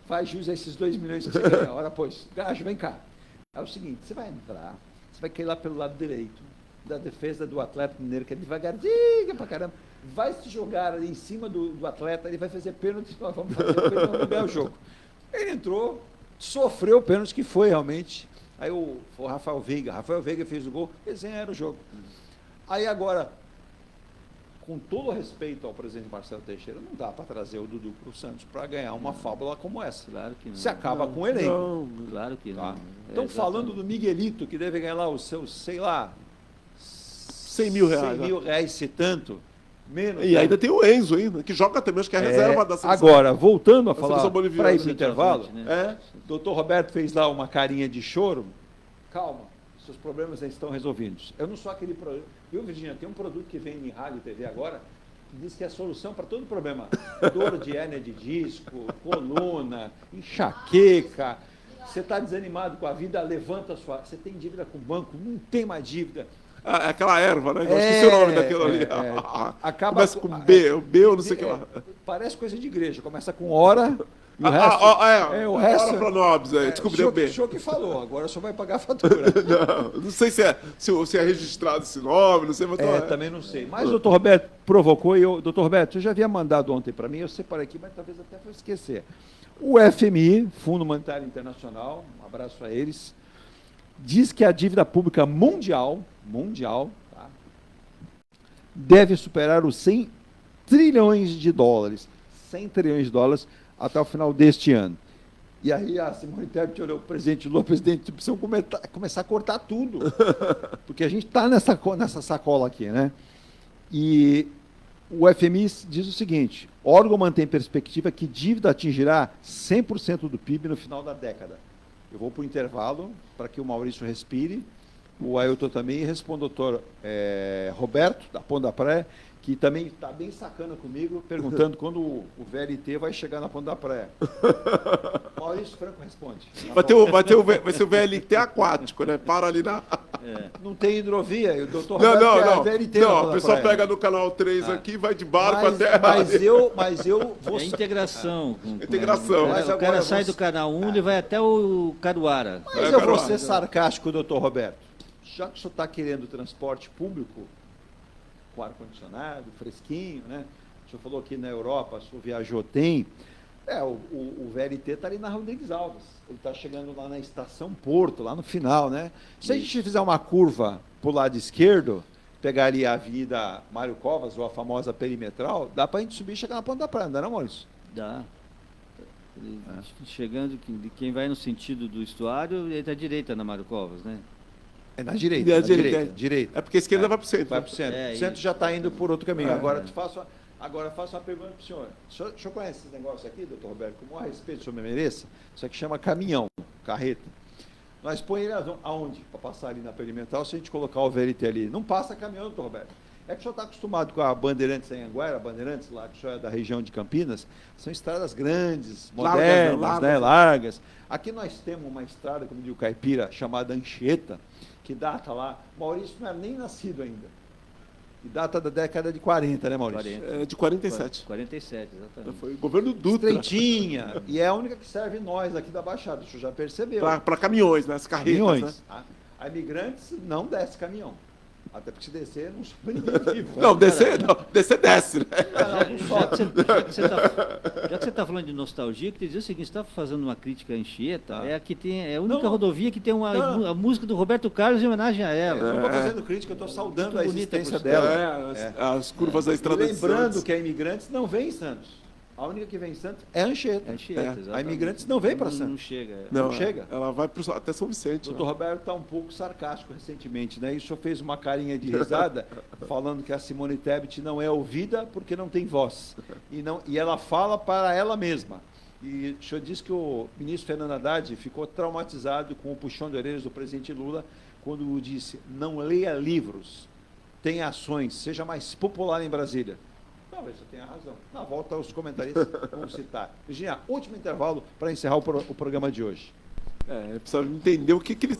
Faz jus a esses 2 milhões que você ganha. Ora, pois, Gajo, vem cá. É o seguinte, você vai entrar, você vai cair lá pelo lado direito da defesa do Atlético Mineiro, que é devagarzinho pra caramba. Vai se jogar ali em cima do atleta, ele vai fazer pênalti, nós vamos fazer o pênalti, vamos ganhar o jogo. Ele entrou, sofreu o pênalti, que foi realmente. Aí foi o Rafael Veiga fez o gol, eles ganharam o jogo. Aí agora, com todo o respeito ao presidente Marcelo Teixeira, não dá para trazer o Dudu para o Santos para ganhar uma fábula como essa. Claro que não. Se acaba com o elenco. Não, claro que não. Então, falando do Miguelito, que deve ganhar lá os seus, sei lá, 100 mil reais. 100 mil reais, se tanto. Menos. E ainda tem o Enzo ainda, que joga também, acho que é a reserva da seleção. Agora, voltando a falar, seleção boliviana, para ir para o né? intervalo, Né? doutor Roberto fez lá uma carinha de choro. Calma, seus problemas já estão resolvidos. Eu não sou aquele produto. Viu, Virginia? Tem um produto que vem em rádio e TV agora, que diz que é a solução para todo problema. Dor de hérnia de disco, coluna, enxaqueca. Você está desanimado com a vida, levanta a sua... Você tem dívida com o banco, não tem mais dívida. Aquela erva, né? Eu esqueci o nome daquilo ali. Acaba Começa com B, o B ou não sei o que lá. Parece coisa de igreja. Começa com hora e o resto... o resto para nobres, desculpa, deu B. O senhor que falou, agora só vai pagar a fatura. Não sei se é registrado esse nome, não sei. Mas também não sei. Mas o doutor Roberto provocou e eu... Doutor Roberto, você já havia mandado ontem para mim, eu separei aqui, mas talvez até vou esquecer. O FMI, Fundo Monetário Internacional, um abraço a eles, diz que a dívida pública mundial, tá, deve superar os 100 trilhões de dólares. 100 trilhões de dólares até o final deste ano. E aí a Simone Tebet olhou o presidente Lula, presidente, precisam começar a cortar tudo. Porque a gente está nessa sacola aqui, né? E o FMI diz o seguinte: o órgão mantém perspectiva que dívida atingirá 100% do PIB no final da década. Eu vou para o intervalo, para que o Maurício respire, o Ailton também, e responda o doutor Roberto, da Ponta da Praia, que também está bem sacana comigo, perguntando quando o VLT vai chegar na Ponta da Praia. Maurício Franco responde. Vai ser o VLT aquático, né? Para ali na... Não tem hidrovia, e o doutor Não, VLT o pessoal pega no canal 3 aqui, vai de barco até... Mas eu vou... É integração. Integração. Mas o cara sai do canal 1 e vai até o Caruara. Mas eu vou ser sarcástico, doutor Roberto. Já que o senhor está querendo transporte público, com ar-condicionado, fresquinho, né? O senhor falou que na Europa, o senhor viajou, tem. O VLT está ali na Rodrigues Alves. Ele está chegando lá na estação Porto, lá no final, né? Se a gente fizer uma curva para o lado esquerdo, pegaria a Avenida Mário Covas, ou a famosa perimetral, dá para a gente subir e chegar na Ponta da Praia, não é, Maurício? Dá. Chegando, quem vai no sentido do estuário, ele está à direita na Mário Covas, né? É na direita, direita. É porque a esquerda vai para o centro. Vai para o centro. O centro já está indo por outro caminho. Agora faço uma pergunta para o senhor. O senhor conhece esse negócio aqui, doutor Roberto? Com o maior respeito, o senhor me mereça? Isso aqui chama caminhão, carreta. Nós põe ele aonde? Para passar ali na perimetral, se a gente colocar o VLT ali. Não passa caminhão, doutor Roberto. É que o senhor está acostumado com a Bandeirantes em Anguera, Bandeirantes lá, que o senhor é da região de Campinas, são estradas grandes, modernas, largas. Aqui nós temos uma estrada, como diz o caipira, chamada Anchieta, que data lá, Maurício não era nem nascido ainda, que data da década de 40, né, Maurício? De 47. 47, exatamente. Foi o governo Dutra. Estreitinha, e é a única que serve nós aqui da Baixada, o senhor já percebeu. Para caminhões, né, as carretas. Caminhões. Né? A Imigrantes não desce caminhão. Até porque se descer, não sobrevive vivo. Não, desce, né? Já que você está falando de nostalgia, eu queria dizer o seguinte: você está fazendo uma crítica à Anchieta, é a única rodovia que tem a música do Roberto Carlos em homenagem a ela. Eu não estou fazendo crítica, eu estou saudando a existência dela. As curvas da estrada de Santos. Lembrando que a Imigrantes não vem em Santos. A única que vem em Santos é a Anchieta. A Imigrantes não vem para Santos. Não chega. Não chega. Ela vai até São Vicente. O doutor Roberto está um pouco sarcástico recentemente, né? E o senhor fez uma carinha de risada falando que a Simone Tebet não é ouvida porque não tem voz. E ela fala para ela mesma. E o senhor disse que o ministro Fernando Haddad ficou traumatizado com o puxão de orelhas do presidente Lula quando disse: não leia livros, tenha ações, seja mais popular em Brasília. Talvez você tenha razão. Na volta, os comentaristas vão citar. Virginia, último intervalo para encerrar o programa de hoje. Precisa entender o que eles...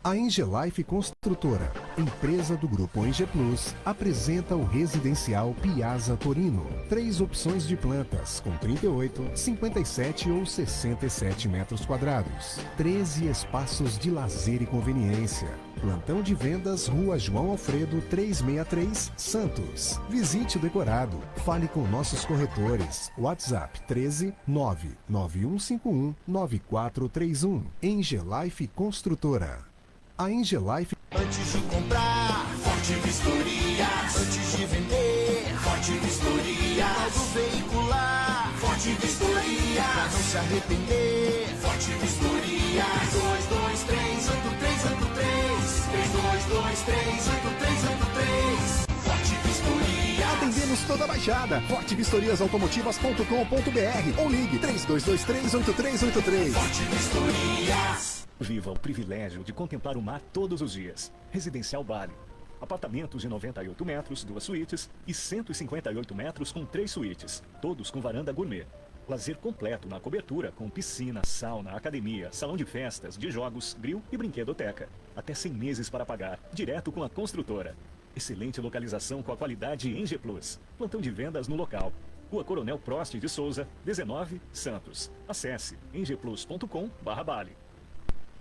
A Engelife Construtora, empresa do Grupo Enge Plus, apresenta o residencial Piazza Torino. 3 opções de plantas, com 38, 57 ou 67 metros quadrados. 13 espaços de lazer e conveniência. Plantão de vendas, Rua João Alfredo, 363, Santos. Visite o decorado. Fale com nossos corretores. WhatsApp 13 99151 9431. Engelife Construtora. A Engelife... Antes de comprar, Forte Vistoria. Antes de vender, Forte Vistoria. Novo veicular, Forte Vistoria. Pra não se arrepender, Forte Vistoria. Vistoria. 3223-8383. 3223-8383. Forte Vistoria. Atendemos toda a Baixada. fortevistoriasautomotivas.com.br ou ligue 3223-8383. Forte Vistorias. Viva o privilégio de contemplar o mar todos os dias. Residencial Bali. Apartamentos de 98 metros, 2 suítes e 158 metros com 3 suítes, todos com varanda gourmet. Lazer completo na cobertura com piscina, sauna, academia, salão de festas, de jogos, grill e brinquedoteca. Até 100 meses para pagar, direto com a construtora. Excelente localização com a qualidade Eng Plus. Plantão de vendas no local. Rua Coronel Prost de Souza, 19, Santos. Acesse engplus.com/Bali.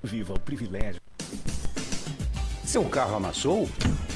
Viva o privilégio. Seu carro amassou?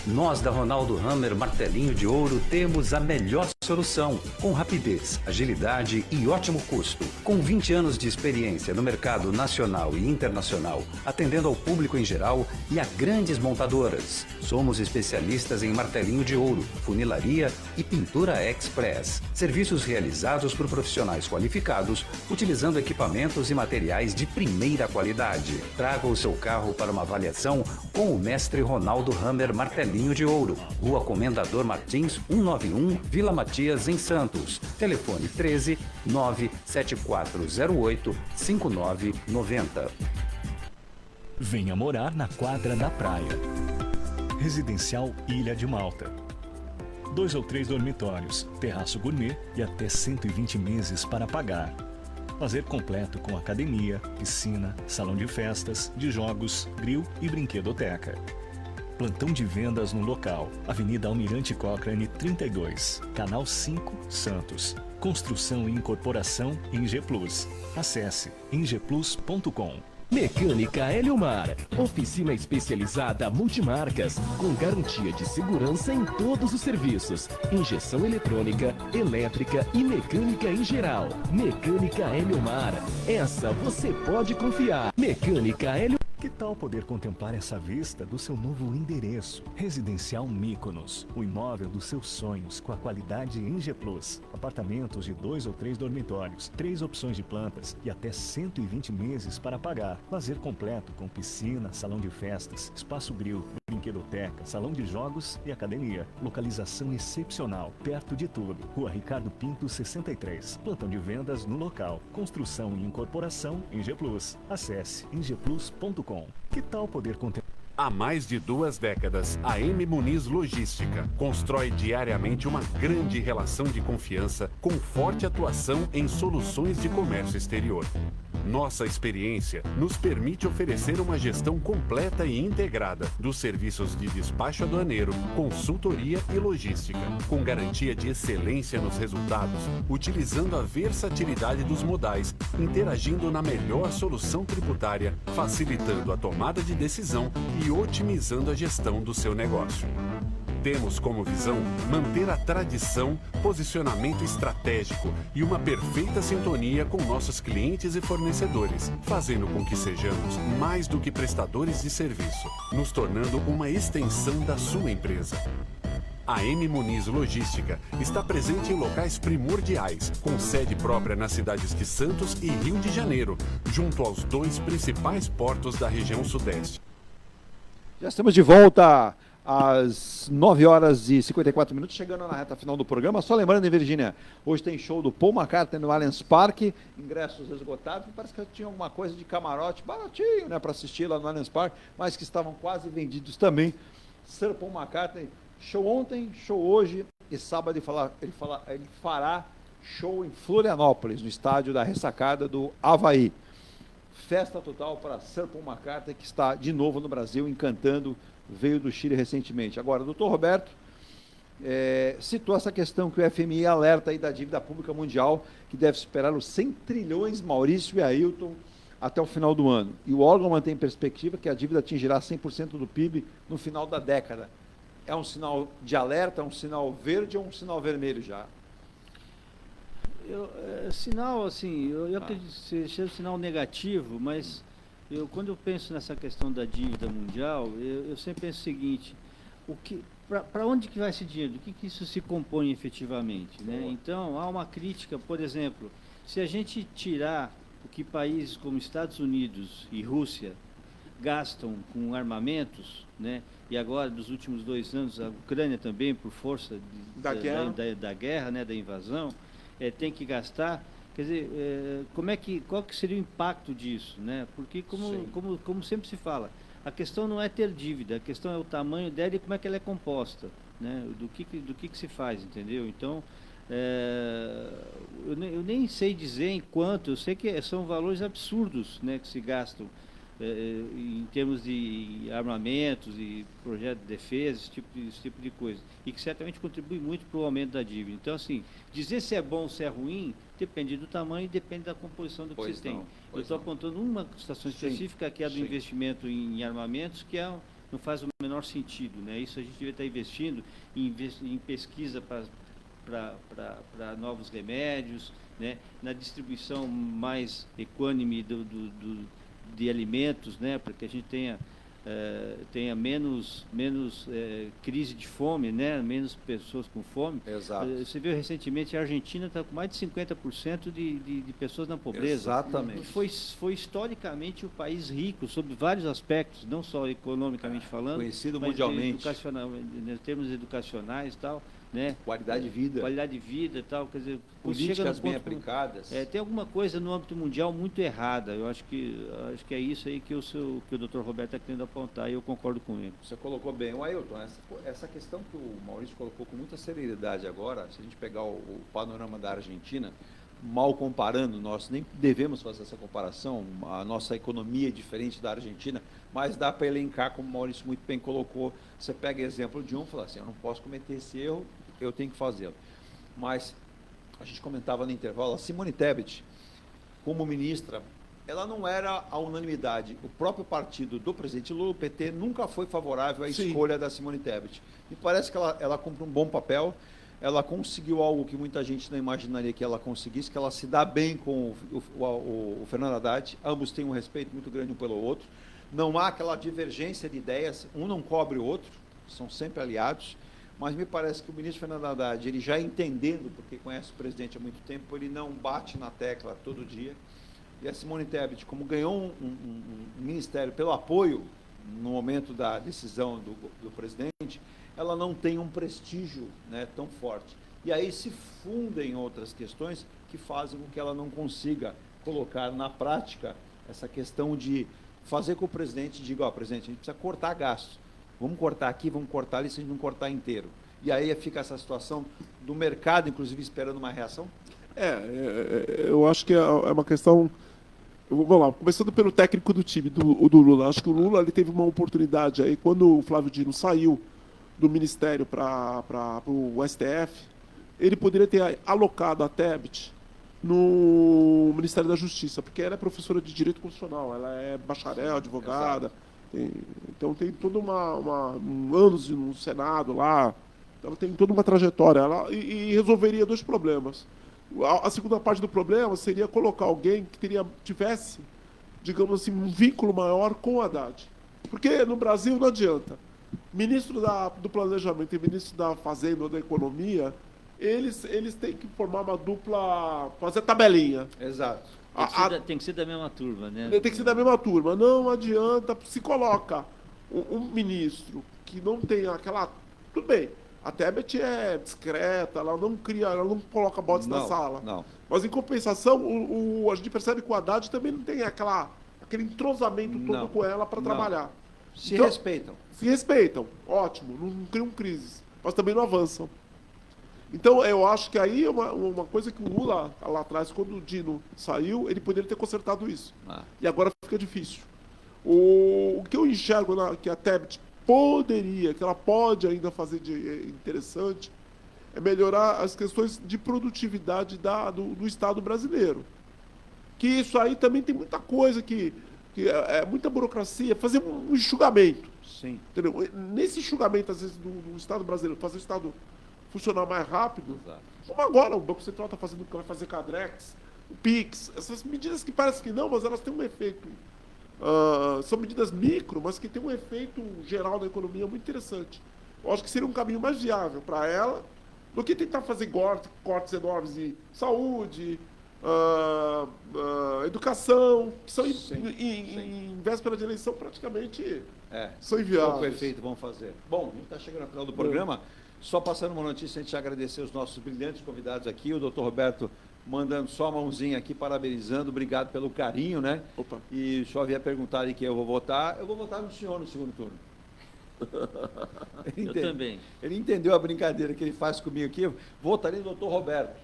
Nós da Ronaldo Hammer Martelinho de Ouro temos a melhor solução, com rapidez, agilidade e ótimo custo. Com 20 anos de experiência no mercado nacional e internacional, atendendo ao público em geral e a grandes montadoras. Somos especialistas em martelinho de ouro, funilaria e pintura express. Serviços realizados por profissionais qualificados, utilizando equipamentos e materiais de primeira qualidade. Traga o seu carro para uma avaliação com o mestre Ronaldo Hammer Martelinho de Ouro, Rua Comendador Martins, 191, Vila Matias, em Santos. Telefone 13 97408 5990. Venha morar na quadra da praia. Residencial Ilha de Malta. 2 ou 3 dormitórios, terraço gourmet e até 120 meses para pagar. Lazer completo com academia, piscina, salão de festas, de jogos, grill e brinquedoteca. Plantão de vendas no local. Avenida Almirante Cochrane 32, Canal 5, Santos. Construção e incorporação Eng Plus. Acesse engplus.com. Mecânica Eliomar, oficina especializada multimarcas, com garantia de segurança em todos os serviços, injeção eletrônica, elétrica e mecânica em geral. Mecânica Eliomar, essa você pode confiar. Mecânica Eliomar. Que tal poder contemplar essa vista do seu novo endereço? Residencial Mykonos, o imóvel dos seus sonhos com a qualidade Eng Plus. Apartamentos de 2 ou 3 dormitórios, 3 opções de plantas e até 120 meses para pagar. Lazer completo com piscina, salão de festas, espaço grill, brinquedoteca, salão de jogos e academia. Localização excepcional, perto de tudo. Rua Ricardo Pinto, 63. Plantão de vendas no local. Construção e incorporação Eng Plus. Acesse engplus.com. Que tal poder contemplar? Há mais de 2 décadas, a M. Muniz Logística constrói diariamente uma grande relação de confiança com forte atuação em soluções de comércio exterior. Nossa experiência nos permite oferecer uma gestão completa e integrada dos serviços de despacho aduaneiro, consultoria e logística, com garantia de excelência nos resultados, utilizando a versatilidade dos modais, interagindo na melhor solução tributária, facilitando a tomada de decisão e otimizando a gestão do seu negócio. Temos como visão manter a tradição, posicionamento estratégico e uma perfeita sintonia com nossos clientes e fornecedores, fazendo com que sejamos mais do que prestadores de serviço, nos tornando uma extensão da sua empresa. A M. Muniz Logística está presente em locais primordiais, com sede própria nas cidades de Santos e Rio de Janeiro, junto aos 2 principais portos da região sudeste. Já estamos de volta às 9 horas e 54 minutos, chegando na reta final do programa. Só lembrando, em Virgínia, hoje tem show do Paul McCartney no Allianz Parque, ingressos esgotados. Parece que tinha alguma coisa de camarote baratinho, né, para assistir lá no Allianz Parque, mas que estavam quase vendidos também. Sir Paul McCartney, show ontem, show hoje, e sábado ele fará show em Florianópolis, no estádio da Ressacada do Avaí. Festa total para Sir Paul McCartney, que está de novo no Brasil, encantando, veio do Chile recentemente. Agora, o doutor Roberto citou essa questão que o FMI alerta aí da dívida pública mundial, que deve superar os 100 trilhões, Maurício e Ailton, até o final do ano. E o órgão mantém perspectiva que a dívida atingirá 100% do PIB no final da década. É um sinal de alerta, um sinal verde ou um sinal vermelho já? Sinal, assim, eu acredito que seja um sinal negativo, mas quando eu penso nessa questão da dívida mundial, eu sempre penso o seguinte: para onde que vai esse dinheiro? Do que isso se compõe efetivamente, né? Então, há uma crítica, por exemplo, se a gente tirar o que países como Estados Unidos e Rússia gastam com armamentos, né? E agora, dos últimos 2 anos, a Ucrânia também, por força da guerra, né? Da invasão, tem que gastar. Quer dizer, qual que seria o impacto disso, né? Porque, como sempre se fala, a questão não é ter dívida, a questão é o tamanho dela e como é que ela é composta, né? Do que se faz, entendeu? Então, eu nem sei dizer em quanto, eu sei que são valores absurdos, né, que se gastam em termos de armamentos e projeto de defesa, esse tipo de coisa, e que certamente contribui muito para o aumento da dívida. Então, assim, dizer se é bom ou se é ruim depende do tamanho e depende da composição do que você tem. Eu estou apontando uma situação específica, que é a do investimento em armamentos, que não faz o menor sentido, né? Isso a gente devia estar investindo em pesquisa para novos remédios, né? Na distribuição mais equânime de alimentos, né? Para que a gente tenha menos crise de fome, né? Menos pessoas com fome. Exato. Você viu recentemente, a Argentina está com mais de 50% de pessoas na pobreza. Exatamente. Foi historicamente o país rico, sob vários aspectos, não só economicamente falando, conhecido mas mundialmente. Em termos educacionais e tal. Né? Qualidade de vida. Qualidade de vida e tal, quer dizer, políticas bem aplicadas. Tem alguma coisa no âmbito mundial muito errada. Eu acho que é isso aí que o Dr. Roberto está querendo apontar e eu concordo com ele. Você colocou bem. O Ailton, essa questão que o Maurício colocou com muita seriedade agora, se a gente pegar o panorama da Argentina, mal comparando, nós nem devemos fazer essa comparação, a nossa economia é diferente da Argentina, mas dá para elencar, como o Maurício muito bem colocou, você pega exemplo de um e fala assim, eu não posso cometer esse erro, eu tenho que fazê-lo. Mas, a gente comentava no intervalo, a Simone Tebet, como ministra, ela não era a unanimidade. O próprio partido do presidente Lula, o PT, nunca foi favorável à escolha da Simone Tebet. E parece que ela cumpre um bom papel, ela conseguiu algo que muita gente não imaginaria que ela conseguisse, que ela se dá bem com o Fernando Haddad, ambos têm um respeito muito grande um pelo outro, não há aquela divergência de ideias, um não cobre o outro, são sempre aliados, mas me parece que o ministro Fernando Haddad, ele já entendendo, porque conhece o presidente há muito tempo, ele não bate na tecla todo dia, e a Simone Tebet, como ganhou um ministério pelo apoio no momento da decisão do presidente, ela não tem um prestígio, né, tão forte. E aí se fundem outras questões que fazem com que ela não consiga colocar na prática essa questão de fazer com que o presidente diga, presidente, a gente precisa cortar gastos. Vamos cortar aqui, vamos cortar ali, se a gente não cortar inteiro. E aí fica essa situação do mercado, inclusive, esperando uma reação? Eu acho que é uma questão... Vamos lá, começando pelo técnico do time, do Lula. Acho que o Lula ele teve uma oportunidade aí, quando o Flávio Dino saiu do Ministério para o STF, ele poderia ter alocado a Tebet no Ministério da Justiça, porque ela é professora de Direito Constitucional, ela é bacharel, advogada, então tem toda anos no Senado lá, ela tem toda uma trajetória, e resolveria 2 problemas. A segunda parte do problema seria colocar alguém que tivesse, digamos assim, um vínculo maior com o Haddad. Porque no Brasil não adianta. Ministro do Planejamento e ministro da Fazenda ou da Economia, eles têm que formar uma dupla, fazer tabelinha. Exato. Tem que ser da mesma turma, né? Tem que ser da mesma turma. Não adianta, se coloca um ministro que não tem aquela... Tudo bem, a Tebet é discreta, ela não coloca botes na sala. Não. Mas, em compensação, a gente percebe que o Haddad também não tem aquele entrosamento todo com ela para trabalhar. Se respeitam. Se respeitam, ótimo, não criam crises, mas também não avançam. Então, eu acho que aí é uma coisa que o Lula, lá atrás, quando o Dino saiu, ele poderia ter consertado isso. E agora fica difícil. O que eu enxergo que a Tebet que ela pode ainda fazer de interessante, é melhorar as questões de produtividade do Estado brasileiro. Que isso aí também tem muita coisa que é muita burocracia, fazer um enxugamento. Sim. Entendeu? Nesse enxugamento, às vezes, do Estado brasileiro, fazer o Estado funcionar mais rápido, como agora o Banco Central está fazendo, vai fazer Cadrex, o PIX, essas medidas que parecem que não, mas elas têm um efeito. São medidas micro, mas que têm um efeito geral na economia muito interessante. Eu acho que seria um caminho mais viável para ela do que tentar fazer cortes enormes em saúde, educação, que são em véspera de eleição praticamente são enviados. Pouco efeito vão fazer. Bom, a gente está chegando ao final do programa. Só passando uma notícia, a gente agradecer os nossos brilhantes convidados aqui, o doutor Roberto mandando só a mãozinha aqui, parabenizando, obrigado pelo carinho, né? Opa. E só havia perguntado em quem eu vou votar no senhor no segundo turno. Eu também. Ele entendeu a brincadeira que ele faz comigo aqui. Eu votaria no doutor Roberto,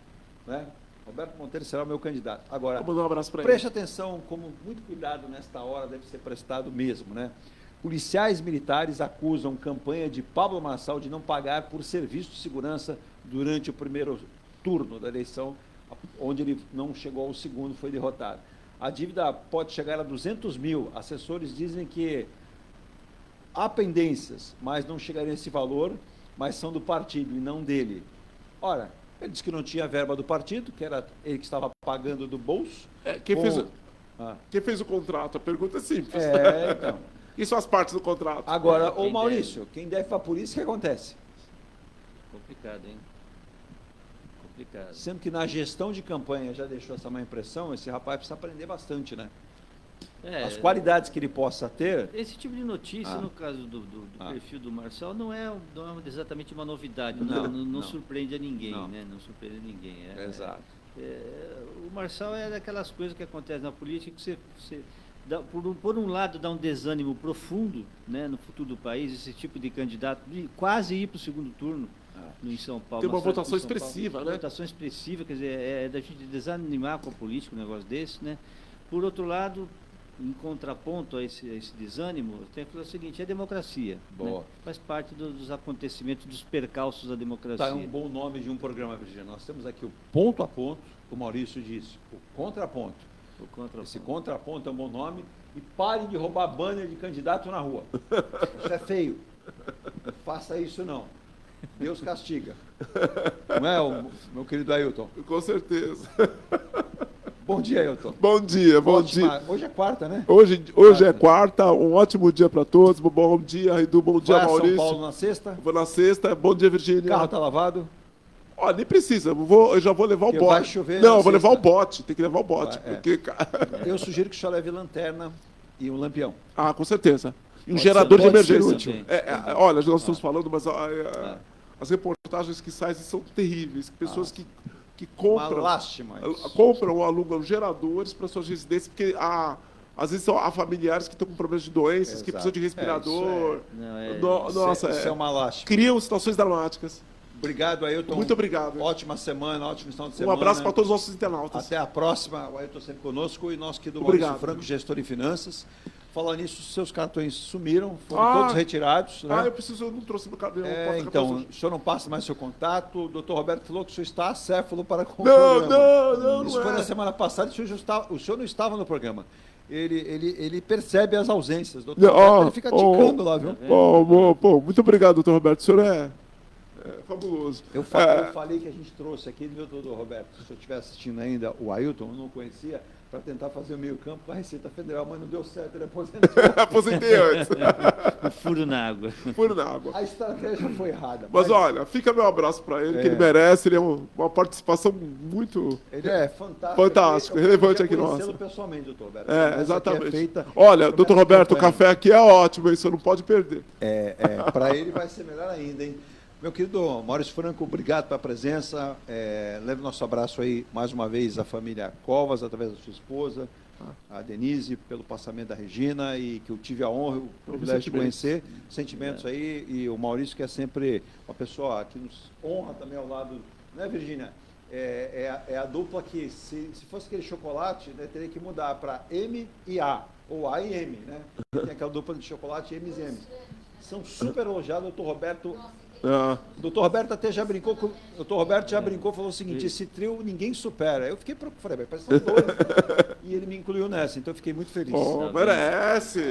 né? Roberto Monteiro será o meu candidato. Agora, vou mandar um abraço para ele. Preste atenção, como muito cuidado nesta hora deve ser prestado mesmo, né? Policiais militares acusam campanha de Pablo Marçal de não pagar por serviço de segurança durante o primeiro turno da eleição, onde ele não chegou ao segundo, foi derrotado. A dívida pode chegar a 200 mil. Assessores dizem que há pendências, mas não chegaria a esse valor, mas são do partido e não dele. Ora, ele disse que não tinha verba do partido, que era ele que estava pagando do bolso. Quem fez o contrato? A pergunta é simples. Então. E são as partes do contrato. Agora, ô Maurício, quem deve para a polícia, o que acontece? Complicado, hein? Complicado. Sendo que na gestão de campanha já deixou essa má impressão, esse rapaz precisa aprender bastante, né? As qualidades que ele possa ter. Esse tipo de notícia, no caso do perfil do Marçal, não é exatamente uma novidade, não surpreende a ninguém, né? Não surpreende a ninguém. Exato. O Marçal é daquelas coisas que acontecem na política que você dá, por um lado, dá um desânimo profundo, né, no futuro do país, esse tipo de candidato, de quase ir para o segundo turno em São Paulo. Tem uma votação expressiva, né? Uma votação expressiva, quer dizer, é da gente desanimar com a política, um negócio desse, né? Por outro lado, em contraponto a esse desânimo, tem que falar o seguinte, é democracia. Boa. Né? Faz parte dos acontecimentos, dos percalços da democracia. Tá, é um bom nome de um programa, Virgínia. Nós temos aqui o ponto a ponto, o Maurício disse, o contraponto. Esse contraponto é um bom nome. E parem de roubar banner de candidato na rua. Isso é feio. Não faça isso, não. Deus castiga. Não é, meu querido Ailton? Com certeza. Bom dia, Ailton. Bom dia, bom dia. Hoje é quarta, né? Hoje é quarta, um ótimo dia para todos. Bom dia, Edu, bom dia, Maurício. São Paulo na sexta? Vou na sexta. Bom dia, Virgínia. O carro está lavado? Ó, nem precisa, eu já vou levar o bote. Vai chover. Não, eu vou levar o bote, tem que levar o bote. Porque... Eu sugiro que o senhor leve lanterna e um lampião. Ah, com certeza. E um gerador de emergência. Olha, nós estamos falando, mas as reportagens que saem são terríveis. Pessoas que compram. Uma lástima. Compram ou alugam geradores para suas residências, porque às vezes são familiares que estão com problemas de doenças, que precisam de respirador. Nossa, isso é uma lástima. Criam situações dramáticas. Obrigado, Ailton. Muito obrigado. Ótima semana, ótimo final de semana. Um abraço para todos os nossos internautas. Até a próxima. O Ailton sempre conosco e nosso querido Maurício Franco, gestor em finanças. Falando nisso, seus cartões sumiram, foram todos retirados. Né? Eu não trouxe meu cabelo. Então, o senhor não passa mais seu contato. O doutor Roberto falou que o senhor está acéfalo para com o programa. Não. Isso foi na semana passada, o senhor não estava no programa. Ele percebe as ausências. Doutor Roberto, ele fica ticando lá, viu? Muito obrigado, doutor Roberto. O senhor é fabuloso. Eu falei que a gente trouxe aqui, meu doutor Roberto, se o senhor estiver assistindo ainda o Ailton, eu não conhecia, para tentar fazer o meio-campo com a Receita Federal, mas não deu certo, ele aposentou. Aposentei antes. Furo na água. A estratégia foi errada. Mas olha, fica meu abraço para ele, que ele merece, ele é uma participação muito... Ele é fantástico. Fantástico, relevante aqui nossa. Eu pessoalmente, doutor Roberto. Exatamente. Olha, doutor Roberto, o café aqui é ótimo, isso não pode perder. Para ele vai ser melhor ainda, hein? Meu querido Maurício Franco, obrigado pela presença. Leve nosso abraço aí, mais uma vez, à família Covas, através da sua esposa, a Denise, pelo passamento da Regina, e que eu tive a honra, o privilégio de conhecer. Sentimentos aí, e o Maurício, que é sempre uma pessoa que nos honra também ao lado, né, Virgínia? É a dupla que, se fosse aquele chocolate, né, teria que mudar para M e A, ou A e M, né? Tem aquela dupla de chocolate M e M. São super elogiados, doutor Roberto. O doutor Roberto até já brincou, falou o seguinte, esse trio ninguém supera. Eu fiquei preocupado, parece que são dois, e ele me incluiu nessa, então eu fiquei muito feliz. Merece!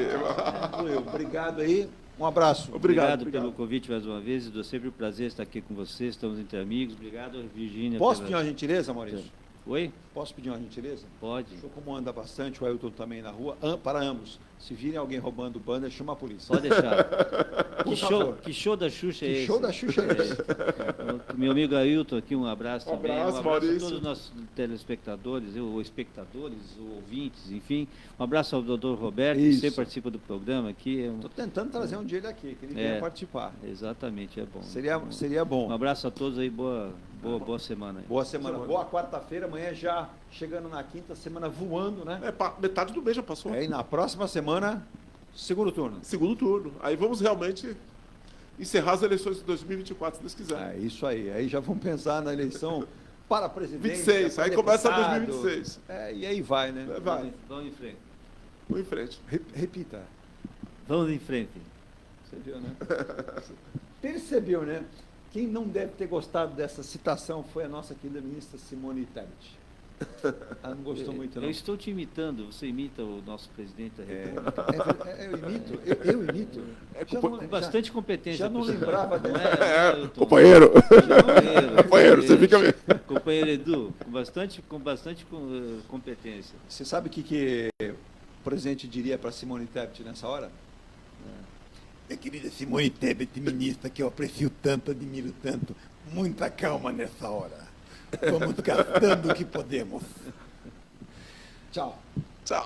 Obrigado aí, um abraço. Obrigado pelo convite mais uma vez, é sempre um prazer estar aqui com vocês, estamos entre amigos. Obrigado, Virgínia. Posso pedir uma gentileza, Maurício? Oi? Posso pedir uma gentileza? Pode. O senhor, como anda bastante, o Ailton também na rua, para ambos. Se virem alguém roubando banda, chama a polícia. Pode deixar. Por Que show da Xuxa é Que esse? show da Xuxa é esse? Meu amigo Ailton aqui, um abraço também. Abraço, Um abraço Maurício. a todos os nossos telespectadores, ou espectadores, ou ouvintes, enfim. Um abraço ao doutor Roberto, que Isso. sempre participa do programa aqui. Estou tentando trazer um dia ele aqui, que ele venha participar. Exatamente, é bom. Seria bom. Um abraço a todos aí, boa semana. Boa semana. Boa quarta-feira, amanhã já chegando na quinta, semana voando, né? Metade do mês já passou. E na próxima semana, segundo turno. Segundo turno. Aí vamos realmente encerrar as eleições de 2024, se Deus quiser. É isso aí. Aí já vamos pensar na eleição para presidente. 26, aí começa deputado. 2026. E aí vai, né? Vai. Vamos em frente. Vamos em frente. Repita. Vamos em frente. Você viu, né? Percebeu, né? Quem não deve ter gostado dessa citação foi a nossa querida ministra Simone Tebet. Ela não gostou muito, não. Eu estou te imitando, você imita o nosso presidente da República. Eu imito? Com bastante competência. Já não lembrava dessa. Companheiro, você fica mesmo. Companheiro Edu, com bastante competência. Você sabe o que o presidente diria para Simone Tebet nessa hora? Minha querida Simone Tebet, ministra, que eu aprecio tanto, admiro tanto, muita calma nessa hora. Vamos gastando o que podemos. Tchau. Tchau.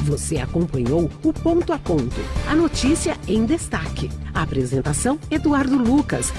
Você acompanhou o Ponto a Ponto, a notícia em destaque. A apresentação, Eduardo Lucas.